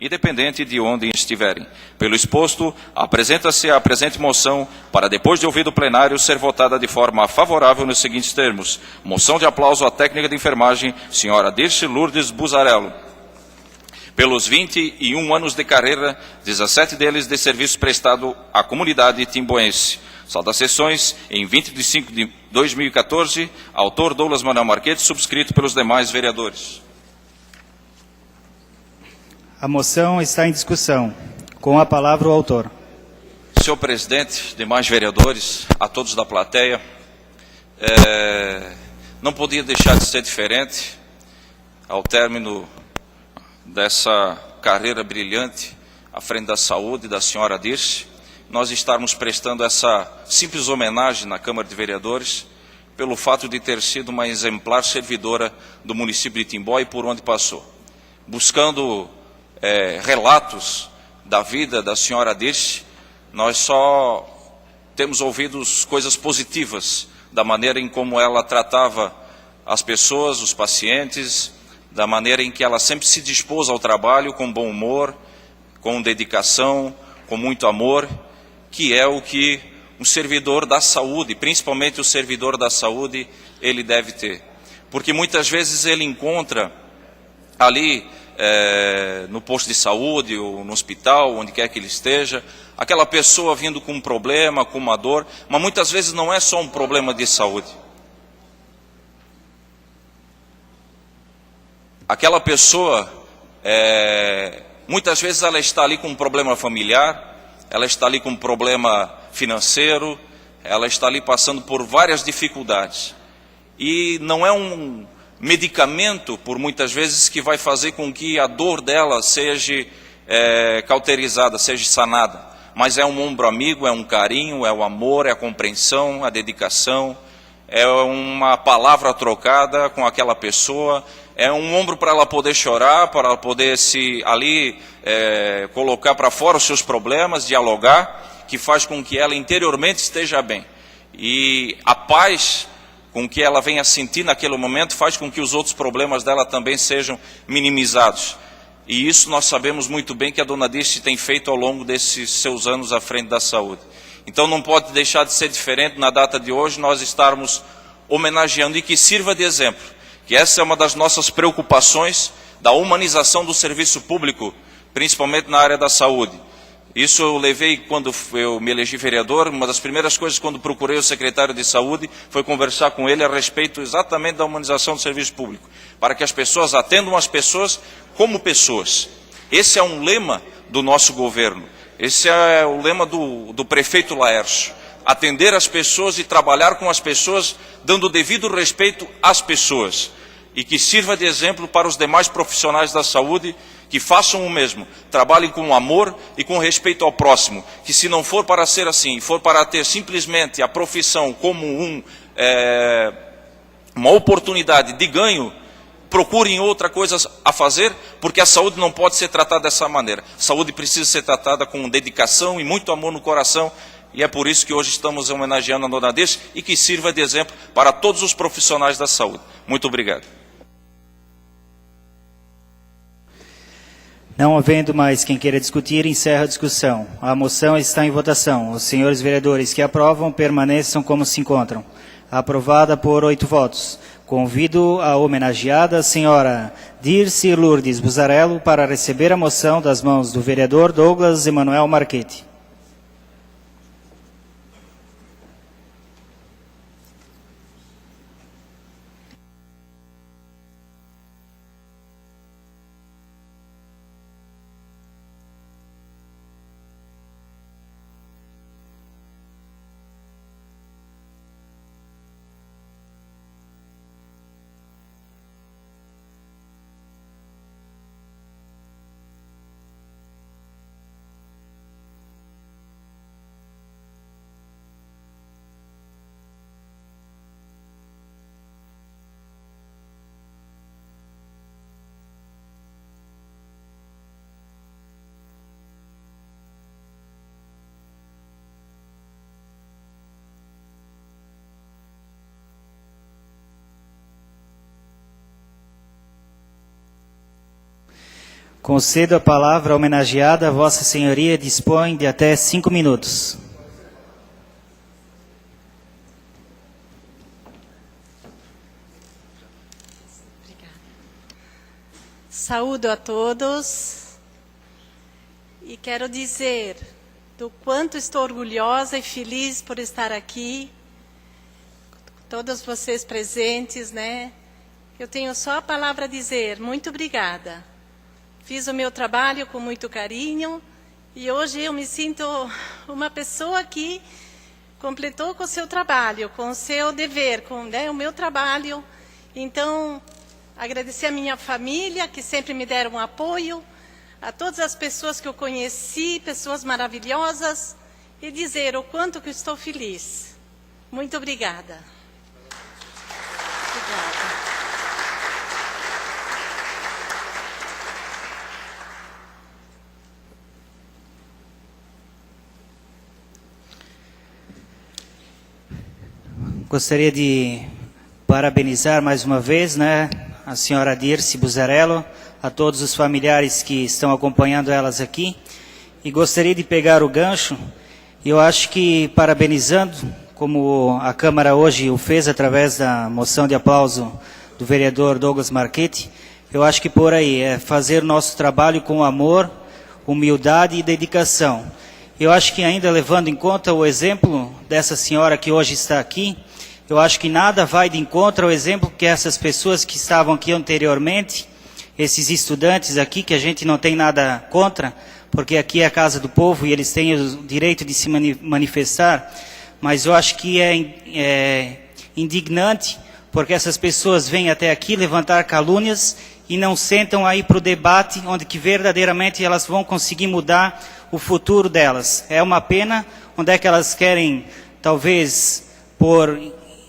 independente de onde estiverem. Pelo exposto, apresenta-se a presente moção para, depois de ouvido o plenário, ser votada de forma favorável nos seguintes termos. Moção de aplauso à técnica de enfermagem, senhora Dirce Lourdes Buzarello. Pelos 21 anos de carreira, 17 deles de serviço prestado à comunidade timboense. Saudações em 20 de 5 de 2014, autor Douglas Manuel Marchetti, subscrito pelos demais vereadores. A moção está em discussão. Com a palavra o autor. Senhor presidente, demais vereadores, a todos da plateia, não podia deixar de ser diferente ao término dessa carreira brilhante à frente da saúde da senhora Dirce, nós estarmos prestando essa simples homenagem na Câmara de Vereadores pelo fato de ter sido uma exemplar servidora do município de Timbó e por onde passou. Buscando relatos da vida da senhora Dirce, nós só temos ouvido coisas positivas da maneira em como ela tratava as pessoas, os pacientes, da maneira em que ela sempre se dispôs ao trabalho com bom humor, com dedicação, com muito amor, que é o que um servidor da saúde, principalmente o servidor da saúde, ele deve ter. Porque muitas vezes ele encontra ali no posto de saúde ou no hospital, onde quer que ele esteja, aquela pessoa vindo com um problema, com uma dor, mas muitas vezes não é só um problema de saúde. Aquela pessoa, muitas vezes ela está ali com um problema familiar, ela está ali com um problema financeiro, ela está ali passando por várias dificuldades. E não é um medicamento, por muitas vezes, que vai fazer com que a dor dela seja cauterizada, seja sanada. Mas é um ombro amigo, é um carinho, é o amor, é a compreensão, a dedicação, é uma palavra trocada com aquela pessoa, é um ombro para ela poder chorar, para ela poder se ali colocar para fora os seus problemas, dialogar, que faz com que ela interiormente esteja bem. E a paz com que ela venha sentir naquele momento faz com que os outros problemas dela também sejam minimizados. E isso nós sabemos muito bem que a dona Dirce tem feito ao longo desses seus anos à frente da saúde. Então não pode deixar de ser diferente na data de hoje nós estarmos homenageando e que sirva de exemplo. Que essa é uma das nossas preocupações da humanização do serviço público, principalmente na área da saúde. Isso eu levei quando eu me elegi vereador, uma das primeiras coisas quando procurei o secretário de saúde foi conversar com ele a respeito exatamente da humanização do serviço público, para que as pessoas atendam as pessoas como pessoas. Esse é um lema do nosso governo, esse é o lema do prefeito Laércio. Atender as pessoas e trabalhar com as pessoas, dando o devido respeito às pessoas. E que sirva de exemplo para os demais profissionais da saúde, que façam o mesmo. Trabalhem com amor e com respeito ao próximo. Que se não for para ser assim, for para ter simplesmente a profissão como uma oportunidade de ganho, procurem outra coisa a fazer, porque a saúde não pode ser tratada dessa maneira. A saúde precisa ser tratada com dedicação e muito amor no coração, e é por isso que hoje estamos homenageando a dona Dirce e que sirva de exemplo para todos os profissionais da saúde. Muito obrigado. Não havendo mais quem queira discutir, encerra a discussão. A moção está em votação. Os senhores vereadores que aprovam permaneçam como se encontram. Aprovada por 8 votos. Convido a homenageada senhora Dirce Lourdes Buzarello para receber a moção das mãos do vereador Douglas Emanuel Marchetti. Concedo a palavra homenageada, a Vossa Senhoria dispõe de até 5 minutos. Obrigada. Saúdo a todos e quero dizer do quanto estou orgulhosa e feliz por estar aqui, todos vocês presentes, né? Eu tenho só a palavra a dizer, muito obrigada. Fiz o meu trabalho com muito carinho e hoje eu me sinto uma pessoa que completou com o seu trabalho, com o seu dever, com o meu trabalho. Então, agradecer a minha família, que sempre me deram apoio, a todas as pessoas que eu conheci, pessoas maravilhosas, e dizer o quanto que eu estou feliz. Muito obrigada. Obrigada. Gostaria de parabenizar mais uma vez, né, a senhora Dirce Buzarello, a todos os familiares que estão acompanhando elas aqui. E gostaria de pegar o gancho, eu acho que parabenizando, como a Câmara hoje o fez através da moção de aplauso do vereador Douglas Marchetti, eu acho que por aí é fazer o nosso trabalho com amor, humildade e dedicação. Eu acho que ainda levando em conta o exemplo dessa senhora que hoje está aqui, eu acho que nada vai de encontro ao exemplo que essas pessoas que estavam aqui anteriormente, esses estudantes aqui, que a gente não tem nada contra, porque aqui é a casa do povo e eles têm o direito de se manifestar, mas eu acho que é indignante, porque essas pessoas vêm até aqui levantar calúnias e não sentam aí para o debate, onde que verdadeiramente elas vão conseguir mudar o futuro delas. É uma pena, onde é que elas querem, talvez, por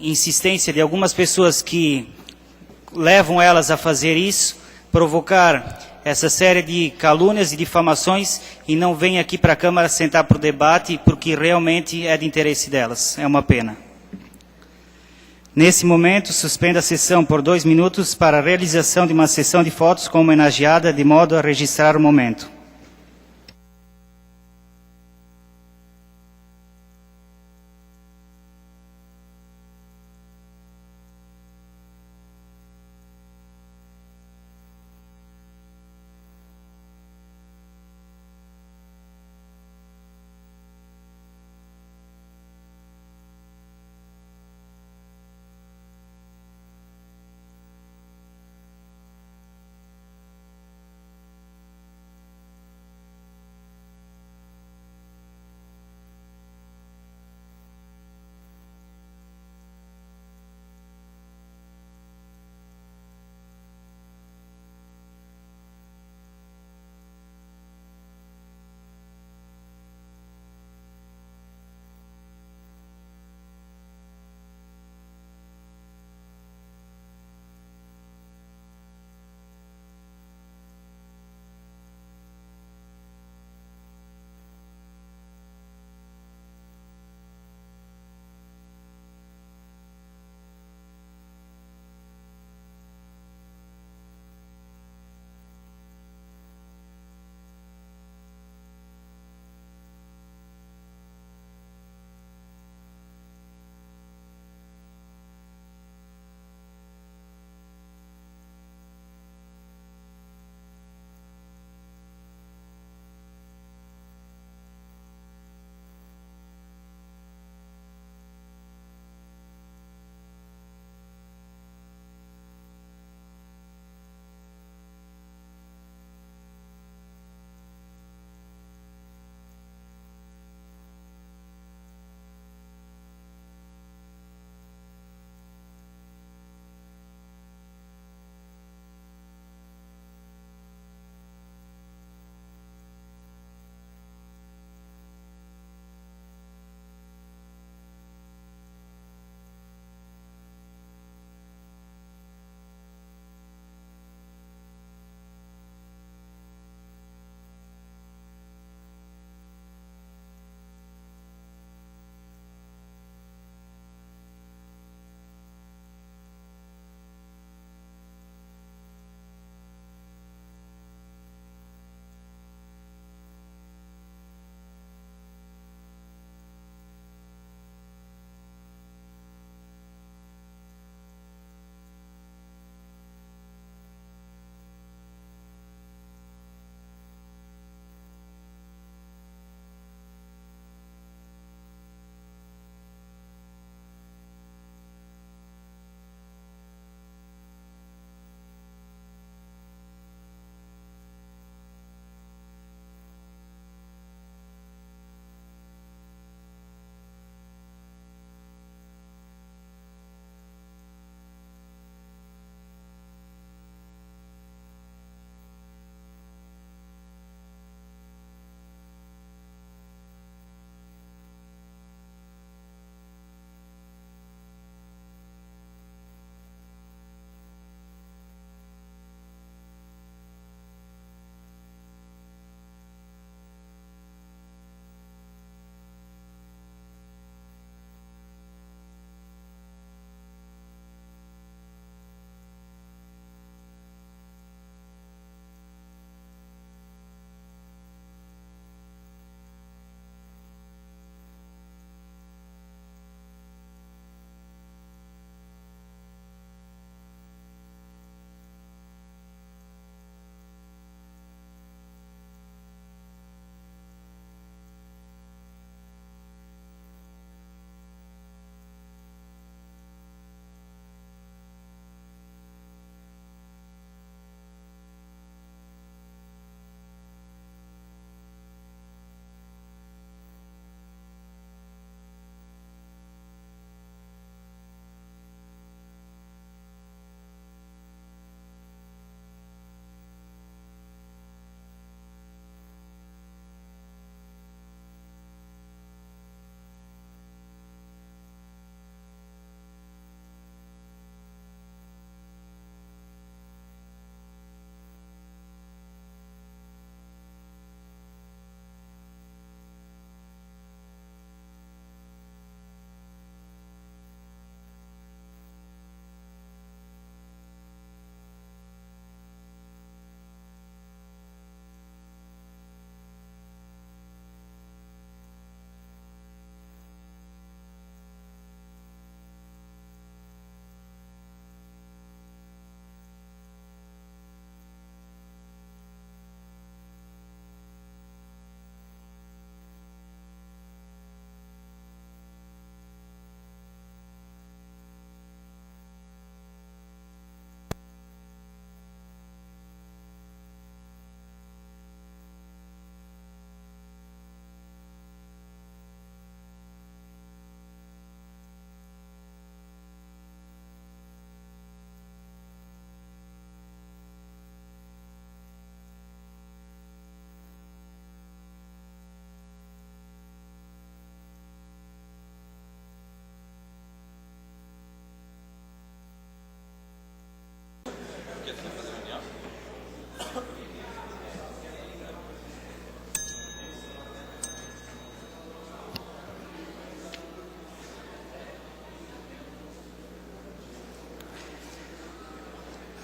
insistência de algumas pessoas que levam elas a fazer isso, provocar essa série de calúnias e difamações e não vem aqui para a Câmara sentar para o debate porque realmente é de interesse delas. É uma pena. Nesse momento, suspendo a sessão por 2 minutos para a realização de uma sessão de fotos com homenageada, de modo a registrar o momento.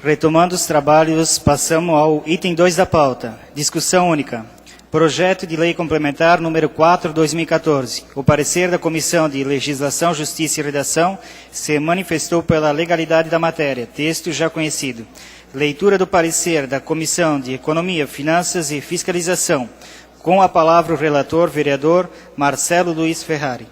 Retomando os trabalhos, passamos ao item 2 da pauta. Discussão única. Projeto de Lei Complementar número 4/2014. O parecer da Comissão de Legislação, Justiça e Redação se manifestou pela legalidade da matéria. Texto já conhecido. Leitura do parecer da Comissão de Economia, Finanças e Fiscalização. Com a palavra o relator, vereador Marcelo Luiz Ferrari.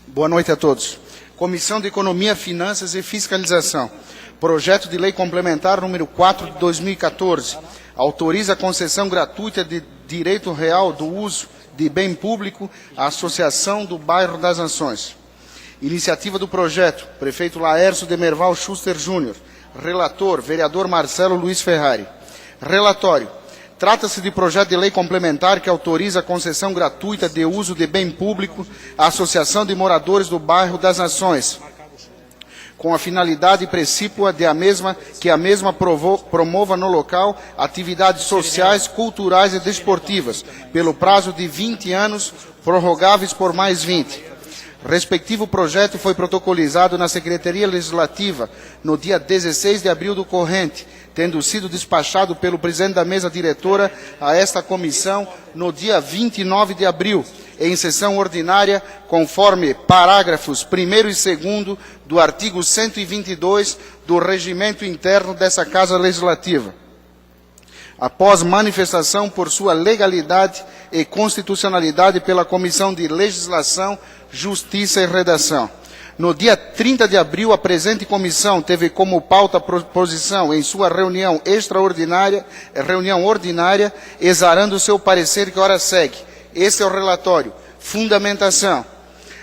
Boa noite a todos. Comissão de Economia, Finanças e Fiscalização. Projeto de Lei Complementar número 4 de 2014. Autoriza a concessão gratuita de direito real do uso de bem público à Associação do Bairro das Nações. Iniciativa do projeto, prefeito Laércio Demerval Schuster Júnior. Relator, vereador Marcelo Luiz Ferrari. Relatório. Trata-se de projeto de lei complementar que autoriza a concessão gratuita de uso de bem público à Associação de Moradores do Bairro das Nações, com a finalidade precípua de que a mesma promova no local atividades sociais, culturais e desportivas, pelo prazo de 20 anos, prorrogáveis por mais 20. Respectivo projeto foi protocolizado na Secretaria Legislativa no dia 16 de abril do corrente, tendo sido despachado pelo presidente da mesa diretora a esta comissão no dia 29 de abril, em sessão ordinária, conforme parágrafos 1º e 2º do artigo 122 do regimento interno dessa Casa Legislativa. Após manifestação por sua legalidade e constitucionalidade pela Comissão de Legislação, Justiça e Redação. No dia 30 de abril, a presente comissão teve como pauta a proposição em sua reunião ordinária, exarando seu parecer que ora segue. Este é o relatório. Fundamentação.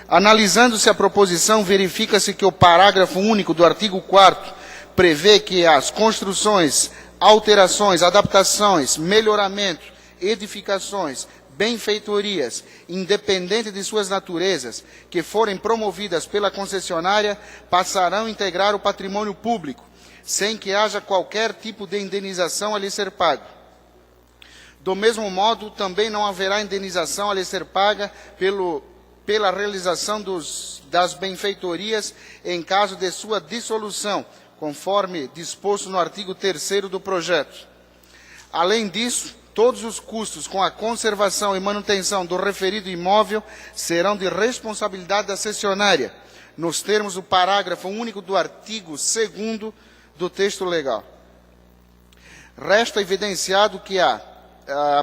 Analisando-se a proposição, verifica-se que o parágrafo único do artigo 4º prevê que as construções, alterações, adaptações, melhoramento, edificações, benfeitorias, independente de suas naturezas, que forem promovidas pela concessionária, passarão a integrar o patrimônio público, sem que haja qualquer tipo de indenização a lhe ser pago. Do mesmo modo, também não haverá indenização a lhe ser paga pela realização das benfeitorias em caso de sua dissolução, conforme disposto no artigo 3º do projeto. Além disso, todos os custos com a conservação e manutenção do referido imóvel serão de responsabilidade da cessionária, nos termos do parágrafo único do artigo 2º do texto legal. Resta evidenciado que a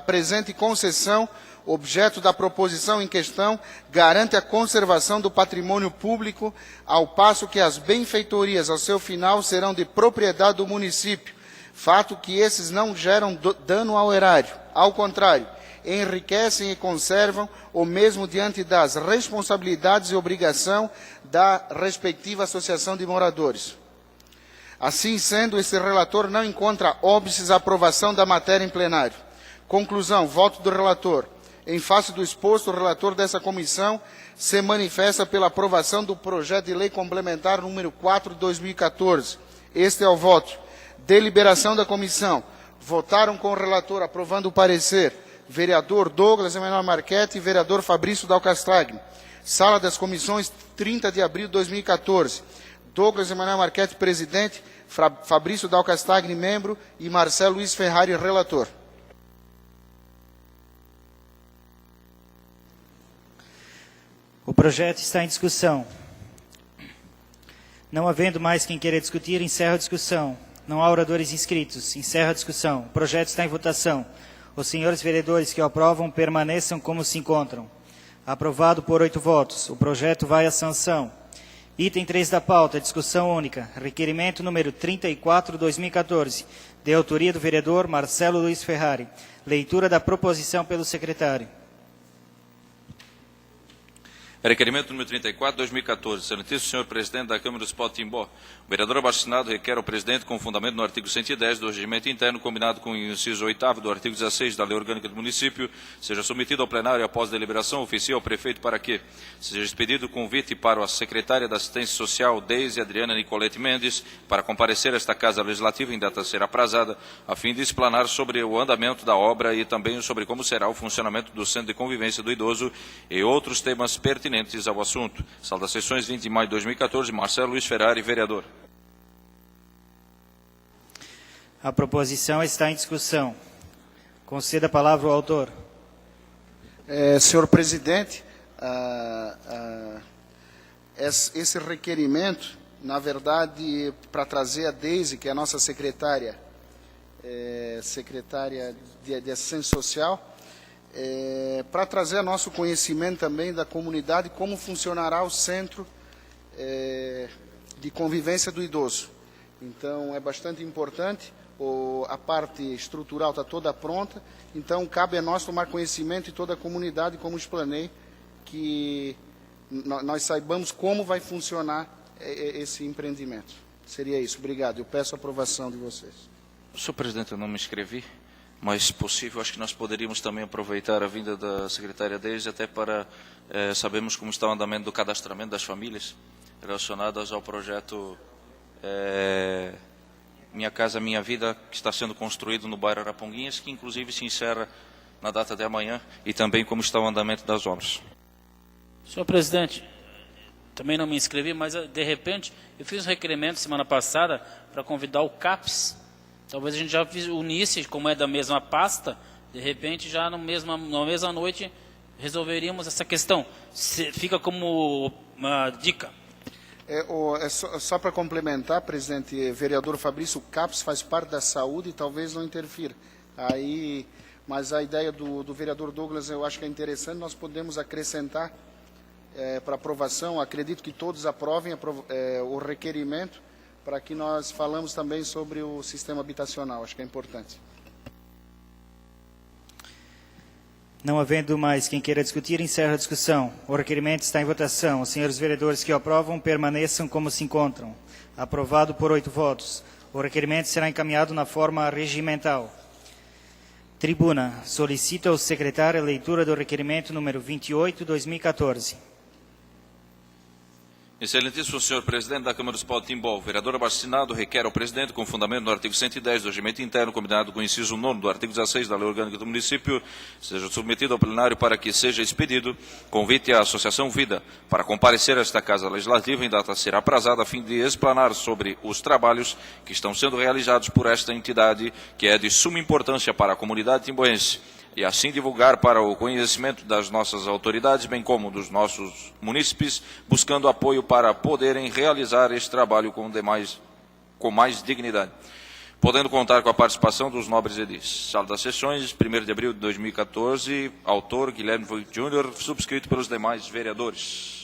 presente concessão, objeto da proposição em questão, garante a conservação do patrimônio público, ao passo que as benfeitorias, ao seu final, serão de propriedade do município, fato que esses não geram dano ao erário. Ao contrário, enriquecem e conservam o mesmo diante das responsabilidades e obrigação da respectiva associação de moradores. Assim sendo, esse relator não encontra óbices à aprovação da matéria em plenário. Conclusão, voto do relator. Em face do exposto, o relator dessa comissão se manifesta pela aprovação do projeto de lei complementar número 4 de 2014. Este é o voto. Deliberação da comissão. Votaram com o relator, aprovando o parecer, vereador Douglas Emanuel Marchetti e vereador Fabrício Dalcastagni. Sala das Comissões, 30 de abril de 2014. Douglas Emanuel Marchetti, presidente, Fabrício Dalcastagni, membro, e Marcelo Luiz Ferrari, relator. O projeto está em discussão. Não havendo mais quem queira discutir, encerro a discussão. Não há oradores inscritos. Encerro a discussão. O projeto está em votação. Os senhores vereadores que o aprovam permaneçam como se encontram. Aprovado por 8 votos. O projeto vai à sanção. Item 3 da pauta, discussão única. Requerimento número 34/2014, de autoria do vereador Marcelo Luiz Ferrari. Leitura da proposição pelo secretário. Requerimento número 34/2014. Excelentíssimo senhor presidente da Câmara Municipal de Timbó. O vereador abaixo-assinado requer ao presidente, com fundamento no artigo 110 do regimento interno, combinado com o inciso 8º do artigo 16 da Lei Orgânica do Município, seja submetido ao plenário após deliberação oficial ao prefeito para que seja expedido o convite para a secretária da Assistência Social, Deise Adriana Nicolete Mendes, para comparecer a esta Casa Legislativa em data a ser aprazada, a fim de explanar sobre o andamento da obra e também sobre como será o funcionamento do Centro de Convivência do Idoso e outros temas pertinentes pertinentes ao assunto. Sala das Sessões, 20 de maio de 2014, Marcelo Luiz Ferrari, vereador. A proposição está em discussão. Conceda a palavra ao autor. Senhor presidente, esse requerimento, na verdade, para trazer a Deise, que é a nossa secretária de Assistência Social, para trazer a nosso conhecimento também da comunidade como funcionará o centro de convivência do idoso. Então, é bastante importante. A parte estrutural está toda pronta, então cabe a nós tomar conhecimento de toda a comunidade, como explanei, que nós saibamos como vai funcionar esse empreendimento. Seria isso. Obrigado. Eu peço a aprovação de vocês. Senhor presidente, eu não me inscrevi, mas, se possível, acho que nós poderíamos também aproveitar a vinda da secretária Deise até para sabermos como está o andamento do cadastramento das famílias relacionadas ao projeto Minha Casa Minha Vida, que está sendo construído no bairro Araponguinhas, que inclusive se encerra na data de amanhã, e também como está o andamento das obras. Senhor presidente, também não me inscrevi, mas de repente eu fiz um requerimento semana passada para convidar o CAPS. Talvez a gente já unisse, como é da mesma pasta, de repente já na mesma noite resolveríamos essa questão. Fica como uma dica. Só para complementar, presidente, vereador Fabrício, o CAPS faz parte da saúde e talvez não interfira. Mas a ideia do vereador Douglas eu acho que é interessante, nós podemos acrescentar para aprovação, acredito que todos aprovem o requerimento, para que nós falamos também sobre o sistema habitacional, acho que é importante. Não havendo mais quem queira discutir, encerro a discussão. O requerimento está em votação. Os senhores vereadores que o aprovam permaneçam como se encontram. Aprovado por 8 votos. O requerimento será encaminhado na forma regimental. Tribuna. Solicita ao secretário a leitura do requerimento número 28/2014. Excelentíssimo senhor presidente da Câmara Municipal de Timbó, o vereador abaixo-assinado requer ao presidente, com fundamento no artigo 110 do Regimento Interno, combinado com o inciso 9 do artigo 16 da Lei Orgânica do Município, seja submetido ao plenário para que seja expedido convite à Associação Vida para comparecer a esta Casa Legislativa em data a ser aprazada, a fim de explanar sobre os trabalhos que estão sendo realizados por esta entidade, que é de suma importância para a comunidade timboense, e assim divulgar para o conhecimento das nossas autoridades, bem como dos nossos munícipes, buscando apoio para poderem realizar este trabalho com mais dignidade, podendo contar com a participação dos nobres edis. Sala das Sessões, 1º de abril de 2014, autor Guilherme Voigt Júnior, subscrito pelos demais vereadores.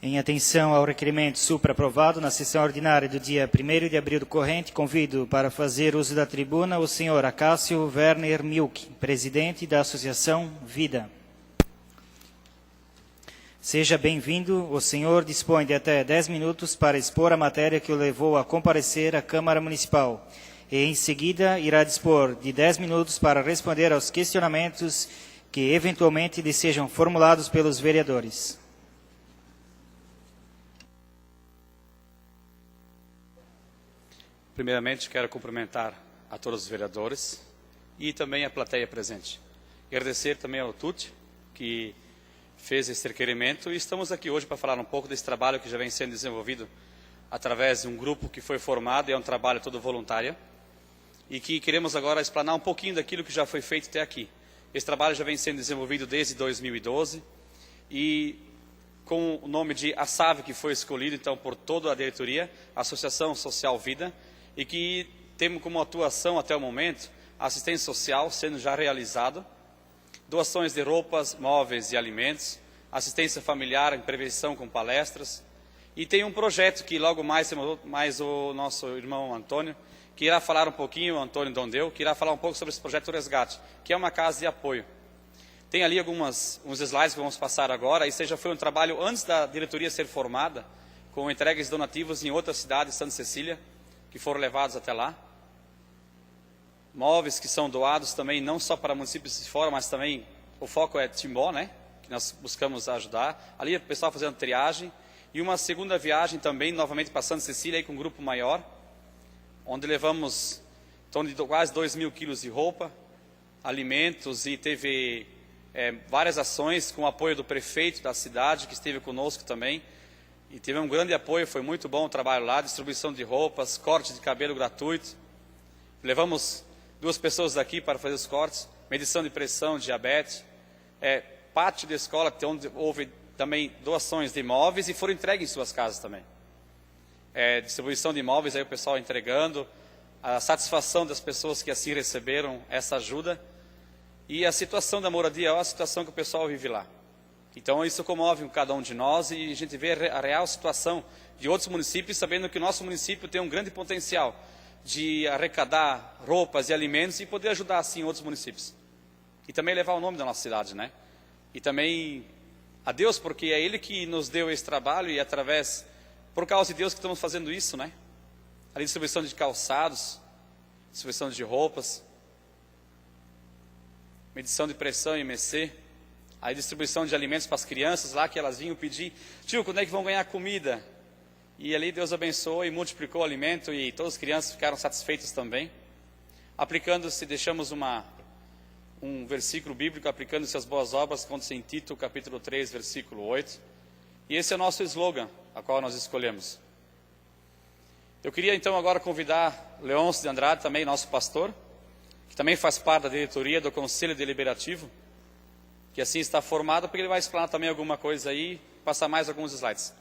Em atenção ao requerimento supra-aprovado na sessão ordinária do dia 1º de abril do corrente, convido para fazer uso da tribuna o senhor Acácio Werner Milk, presidente da Associação Vida. Seja bem-vindo. O senhor dispõe de até 10 minutos para expor a matéria que o levou a comparecer à Câmara Municipal e, em seguida, irá dispor de 10 minutos para responder aos questionamentos que, eventualmente, lhe sejam formulados pelos vereadores. Primeiramente, quero cumprimentar a todos os vereadores e também a plateia presente. Agradecer também ao TUT, que fez esse requerimento, e estamos aqui hoje para falar um pouco desse trabalho que já vem sendo desenvolvido através de um grupo que foi formado, e é um trabalho todo voluntário, e que queremos agora explanar um pouquinho daquilo que já foi feito até aqui. Esse trabalho já vem sendo desenvolvido desde 2012, e com o nome de ASSAV, que foi escolhido então por toda a diretoria, Associação Social Vida, e que temos como atuação até o momento assistência social sendo já realizado, doações de roupas, móveis e alimentos, assistência familiar em prevenção com palestras, e tem um projeto que logo mais o nosso irmão Antônio, que irá falar um pouquinho, o Antônio Dondeu, que irá falar um pouco sobre esse projeto Resgate, que é uma casa de apoio. Tem ali uns slides que vamos passar agora, e esse já foi um trabalho antes da diretoria ser formada, com entregas donativas em outras cidades, Santa Cecília, que foram levados até lá. Móveis que são doados também, não só para municípios de fora, mas também o foco é Timbó, né? Que nós buscamos ajudar. Ali o pessoal fazendo triagem. E uma segunda viagem também, novamente para Santa Cecília, aí com um grupo maior, onde levamos torno de quase 2.000 quilos de roupa, alimentos, e teve várias ações com o apoio do prefeito da cidade, que esteve conosco também, e teve um grande apoio, foi muito bom o trabalho lá, distribuição de roupas, corte de cabelo gratuito. Levamos 2 pessoas daqui para fazer os cortes, medição de pressão, diabetes, pátio de escola, onde houve também doações de imóveis e foram entregues em suas casas também. Distribuição de imóveis, aí o pessoal entregando, a satisfação das pessoas que assim receberam essa ajuda, e a situação da moradia é a situação que o pessoal vive lá. Então isso comove cada um de nós, e a gente vê a real situação de outros municípios, sabendo que o nosso município tem um grande potencial de arrecadar roupas e alimentos e poder ajudar assim outros municípios. E também levar o nome da nossa cidade, né? E também a Deus, porque é Ele que nos deu esse trabalho, e por causa de Deus que estamos fazendo isso, né? A distribuição de calçados, distribuição de roupas, medição de pressão IMC, a distribuição de alimentos para as crianças lá, que elas vinham pedir: tio, quando é que vão ganhar comida? E ali Deus abençoou e multiplicou o alimento, e todas as crianças ficaram satisfeitas também. Aplicando-se, deixamos um versículo bíblico, aplicando-se as boas obras, conta-se em Tito, capítulo 3, versículo 8. E esse é o nosso slogan, a qual nós escolhemos. Eu queria então agora convidar Leôncio de Andrade, também nosso pastor, que também faz parte da diretoria do Conselho Deliberativo, que assim está formado, porque ele vai explanar também alguma coisa aí, passar mais alguns slides.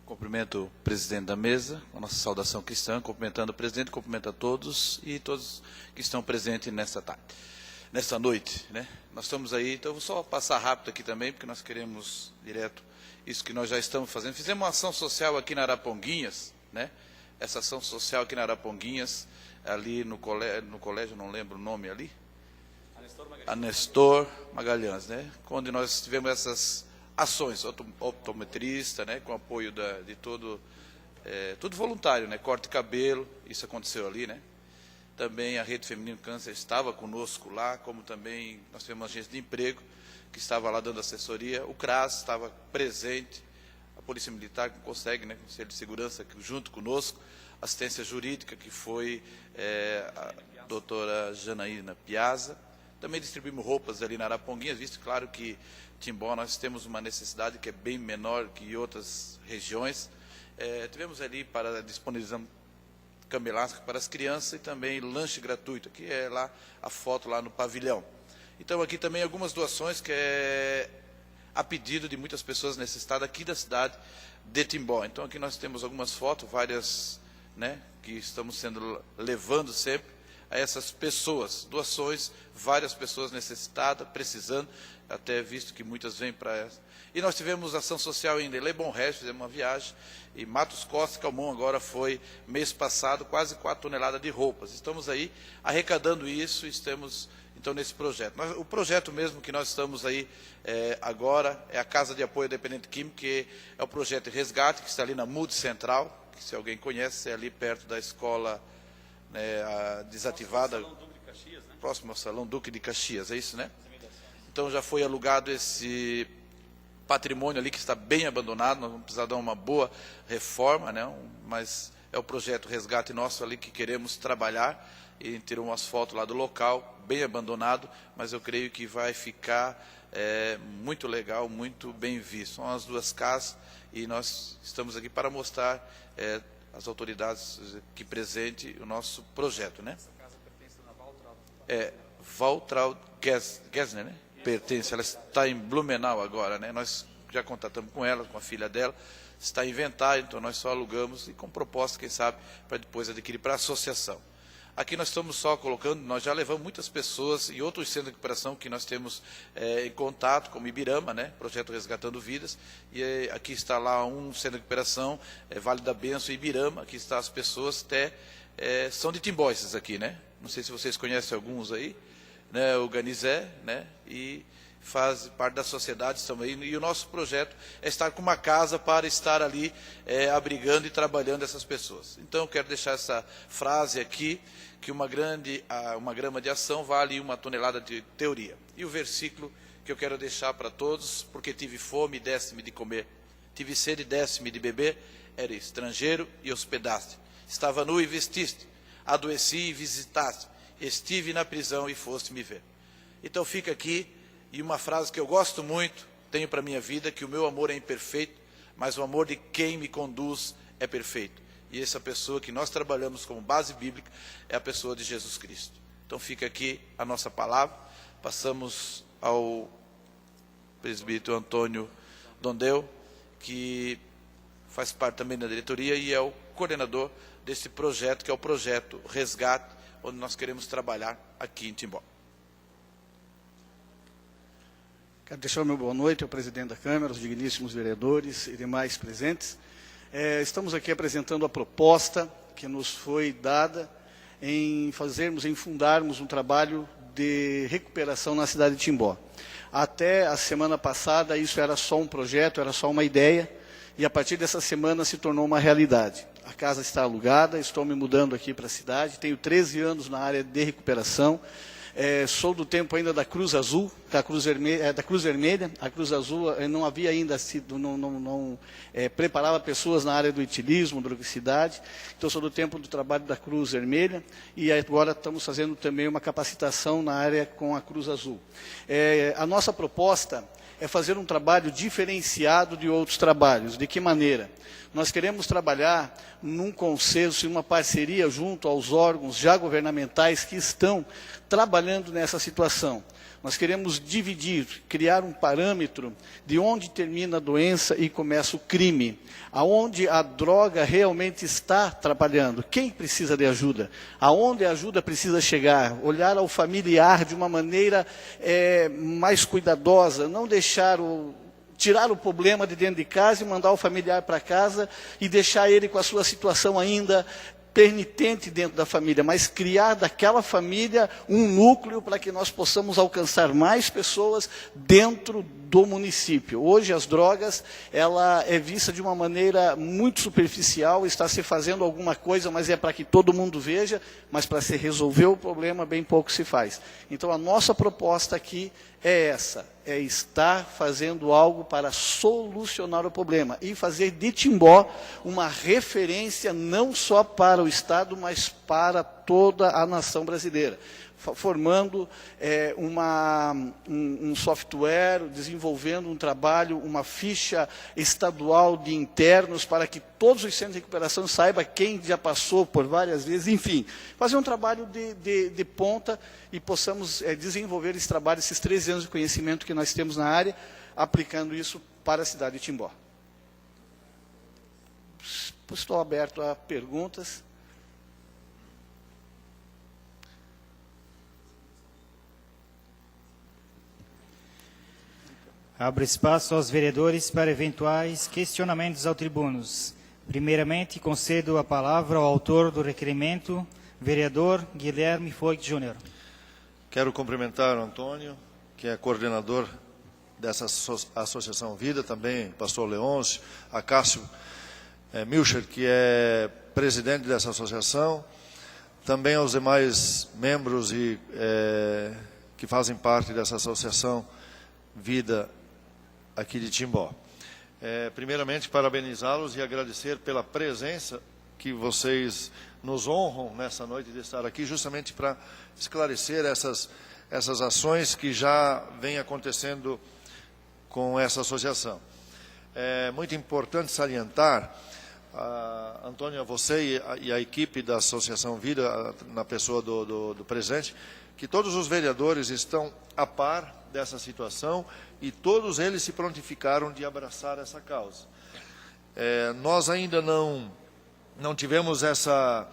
Cumprimento o presidente da mesa, a nossa saudação cristã, cumprimentando o presidente, cumprimento a todos e todos que estão presentes nesta noite, né? Nós estamos aí, então eu vou só passar rápido aqui também, porque nós queremos direto isso que nós já estamos fazendo. Fizemos uma ação social aqui na Araponguinhas, né? Essa ação social aqui na Araponguinhas, ali no colégio, não lembro o nome ali, Nestor Magalhães, né? Onde nós tivemos essas ações, optometrista, né, com apoio de tudo voluntário, né, corte de cabelo, isso aconteceu ali, né. Também a Rede Feminino Câncer estava conosco lá, como também nós tivemos uma agência de emprego que estava lá dando assessoria, o CRAS estava presente, a Polícia Militar que consegue, né, Conselho de Segurança junto conosco, assistência jurídica que foi a doutora Janaína Piazza. Também distribuímos roupas ali na Araponguinhas, visto claro que Timbó nós temos uma necessidade que é bem menor que outras regiões. Tivemos ali para disponibilizar camelasca para as crianças e também lanche gratuito, que é lá a foto lá no pavilhão. Então aqui também algumas doações que é a pedido de muitas pessoas necessitadas aqui da cidade de Timbó. Então aqui nós temos algumas fotos, várias, né, que estamos levando sempre a essas pessoas, doações, várias pessoas necessitadas, precisando, até visto que muitas vêm para essa. E nós tivemos ação social em Le Bon Reste, fizemos uma viagem, e Matos Costa, Calmon, agora foi, mês passado, quase 4 toneladas de roupas. Estamos aí arrecadando isso, estamos, então, nesse projeto. O projeto mesmo que nós estamos aí agora é a Casa de Apoio Dependente Químico, que é o projeto Resgate, que está ali na MUD Central, que se alguém conhece, é ali perto da escola, a desativada, próximo ao Salão Duque de Caxias, é isso, né? Então já foi alugado esse patrimônio ali que está bem abandonado, nós vamos precisar dar uma boa reforma, né? Mas é o projeto Resgate nosso ali que queremos trabalhar, e tirou umas fotos lá do local, bem abandonado, mas eu creio que vai ficar muito legal, muito bem visto. São as 2 casas e nós estamos aqui para mostrar as autoridades que presente o nosso projeto, né? Essa casa pertence a Valtraud. Valtraud Gessner, né? Pertence, ela está em Blumenau agora, né? Nós já contatamos com ela, com a filha dela, está em inventário, então nós só alugamos e com proposta, quem sabe, para depois adquirir para a associação. Aqui nós estamos só colocando, nós já levamos muitas pessoas e outros centros de recuperação que nós temos em contato, como Ibirama, né, projeto Resgatando Vidas, e aqui está lá um centro de recuperação, Vale da Benção, Ibirama, aqui estão as pessoas, até são de Timbó esses aqui, né, não sei se vocês conhecem alguns aí, né, o Ganizé, né, e faz parte da sociedade também, e o nosso projeto é estar com uma casa para estar ali abrigando e trabalhando essas pessoas. Então eu quero deixar essa frase aqui, que uma grama de ação vale 1 tonelada de teoria. E o versículo que eu quero deixar para todos, porque tive fome e deste-me de comer, Tive sede e deste-me de beber, era estrangeiro e hospedaste. Estava nu e vestiste, adoeci e visitaste, estive na prisão e foste me ver. Então fica aqui, e uma frase que eu gosto muito, tenho para a minha vida, que o meu amor é imperfeito, mas o amor de quem me conduz é perfeito. E essa pessoa que nós trabalhamos como base bíblica é a pessoa de Jesus Cristo. Então fica aqui a nossa palavra, passamos ao presbítero Antônio Dondeu, que faz parte também da diretoria e é o coordenador desse projeto, que é o projeto Resgate, onde nós queremos trabalhar aqui em Timbó. Quero deixar o meu boa noite ao presidente da Câmara, aos digníssimos vereadores e demais presentes. Estamos aqui apresentando a proposta que nos foi dada em fundarmos um trabalho de recuperação na cidade de Timbó. Até a semana passada isso era só um projeto, era só uma ideia, e a partir dessa semana se tornou uma realidade. A casa está alugada, estou me mudando aqui para a cidade, tenho 13 anos na área de recuperação, sou do tempo ainda da Cruz Azul, da Cruz Vermelha. A Cruz Azul não havia ainda sido, preparava pessoas na área do etilismo, drogicidade. Então sou do tempo do trabalho da Cruz Vermelha e agora estamos fazendo também uma capacitação na área com a Cruz Azul. A nossa proposta é fazer um trabalho diferenciado de outros trabalhos. De que maneira? Nós queremos trabalhar num consenso e uma parceria junto aos órgãos já governamentais que estão trabalhando nessa situação. Nós queremos dividir, criar um parâmetro de onde termina a doença e começa o crime, aonde a droga realmente está trabalhando, quem precisa de ajuda, aonde a ajuda precisa chegar, olhar ao familiar de uma maneira mais cuidadosa, não deixar tirar o problema de dentro de casa e mandar o familiar para casa e deixar ele com a sua situação ainda penitente dentro da família, mas criar daquela família um núcleo para que nós possamos alcançar mais pessoas dentro do município. Hoje as drogas, ela é vista de uma maneira muito superficial, está se fazendo alguma coisa, mas é para que todo mundo veja, mas para se resolver o problema, bem pouco se faz. Então a nossa proposta aqui é essa, é estar fazendo algo para solucionar o problema e fazer de Timbó uma referência não só para o Estado, mas para toda a nação brasileira. Formando um software, desenvolvendo um trabalho, uma ficha estadual de internos para que todos os centros de recuperação saibam quem já passou por várias vezes, enfim, fazer um trabalho de ponta e possamos desenvolver esse trabalho, esses 13 anos de conhecimento que nós temos na área, aplicando isso para a cidade de Timbó. Estou aberto a perguntas. Abro espaço aos vereadores para eventuais questionamentos ao tribunos. Primeiramente, concedo a palavra ao autor do requerimento, vereador Guilherme Foig Júnior. Quero cumprimentar o Antônio, que é coordenador dessa Associação Vida, também pastor Leôncio, a Cássio Milcher, que é presidente dessa associação, também aos demais membros que fazem parte dessa Associação Vida aqui de Timbó. Primeiramente, parabenizá-los e agradecer pela presença que vocês nos honram nessa noite de estar aqui, justamente para esclarecer essas ações que já vêm acontecendo com essa associação. É muito importante salientar, Antônio, você e a equipe da Associação Vida, na pessoa do presidente, que todos os vereadores estão a par dessa situação e todos eles se prontificaram de abraçar essa causa. Nós ainda não tivemos essa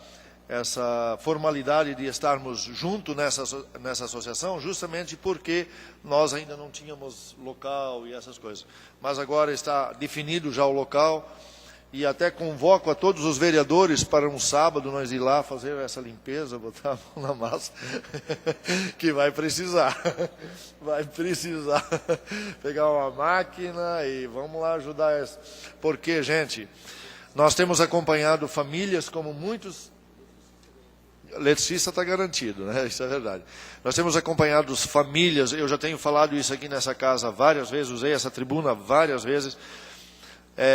formalidade de estarmos juntos nessa associação, justamente porque nós ainda não tínhamos local e essas coisas. Mas agora está definido já o local e até convoco a todos os vereadores para um sábado nós ir lá fazer essa limpeza, botar a mão na massa, que vai precisar pegar uma máquina e vamos lá ajudar. Porque, gente, nós temos acompanhado famílias como muitos... Letícia está garantido, né? Isso é verdade. Nós temos acompanhado famílias, eu já tenho falado isso aqui nessa casa várias vezes, usei essa tribuna várias vezes,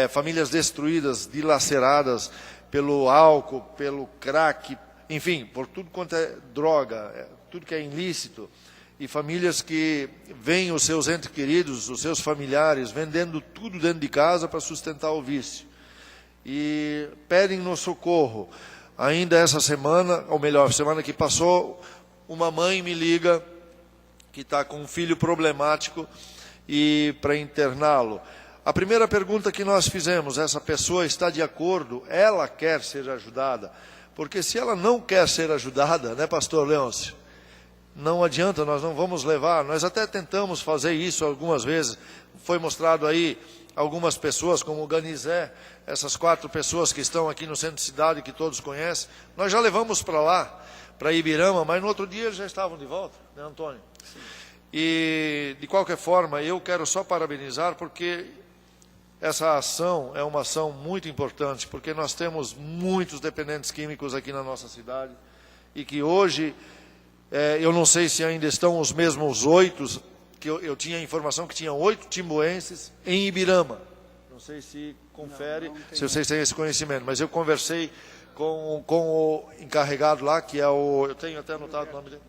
famílias destruídas, dilaceradas pelo álcool, pelo crack, enfim, por tudo quanto é droga, tudo que é ilícito, e famílias que veem os seus entes queridos, os seus familiares, vendendo tudo dentro de casa para sustentar o vício. E pedem no socorro. Ainda essa semana, ou melhor, semana que passou, uma mãe me liga que está com um filho problemático e para interná-lo. A primeira pergunta que nós fizemos, essa pessoa está de acordo, ela quer ser ajudada? Porque se ela não quer ser ajudada, né, pastor Leôncio? Não adianta, nós não vamos levar. Nós até tentamos fazer isso algumas vezes. Foi mostrado aí algumas pessoas, como o Ganizé, essas 4 pessoas que estão aqui no centro de cidade, que todos conhecem. Nós já levamos para lá, para Ibirama, mas no outro dia eles já estavam de volta, né, Antônio? Sim. E, de qualquer forma, eu quero só parabenizar, porque essa ação é uma ação muito importante, porque nós temos muitos dependentes químicos aqui na nossa cidade, e que hoje... eu não sei se ainda estão os mesmos 8, que eu tinha a informação que tinha 8 timboenses em Ibirama. Não sei se confere, se vocês têm esse conhecimento, mas eu conversei com o encarregado lá, que é o... Eu tenho até anotado o nome dele.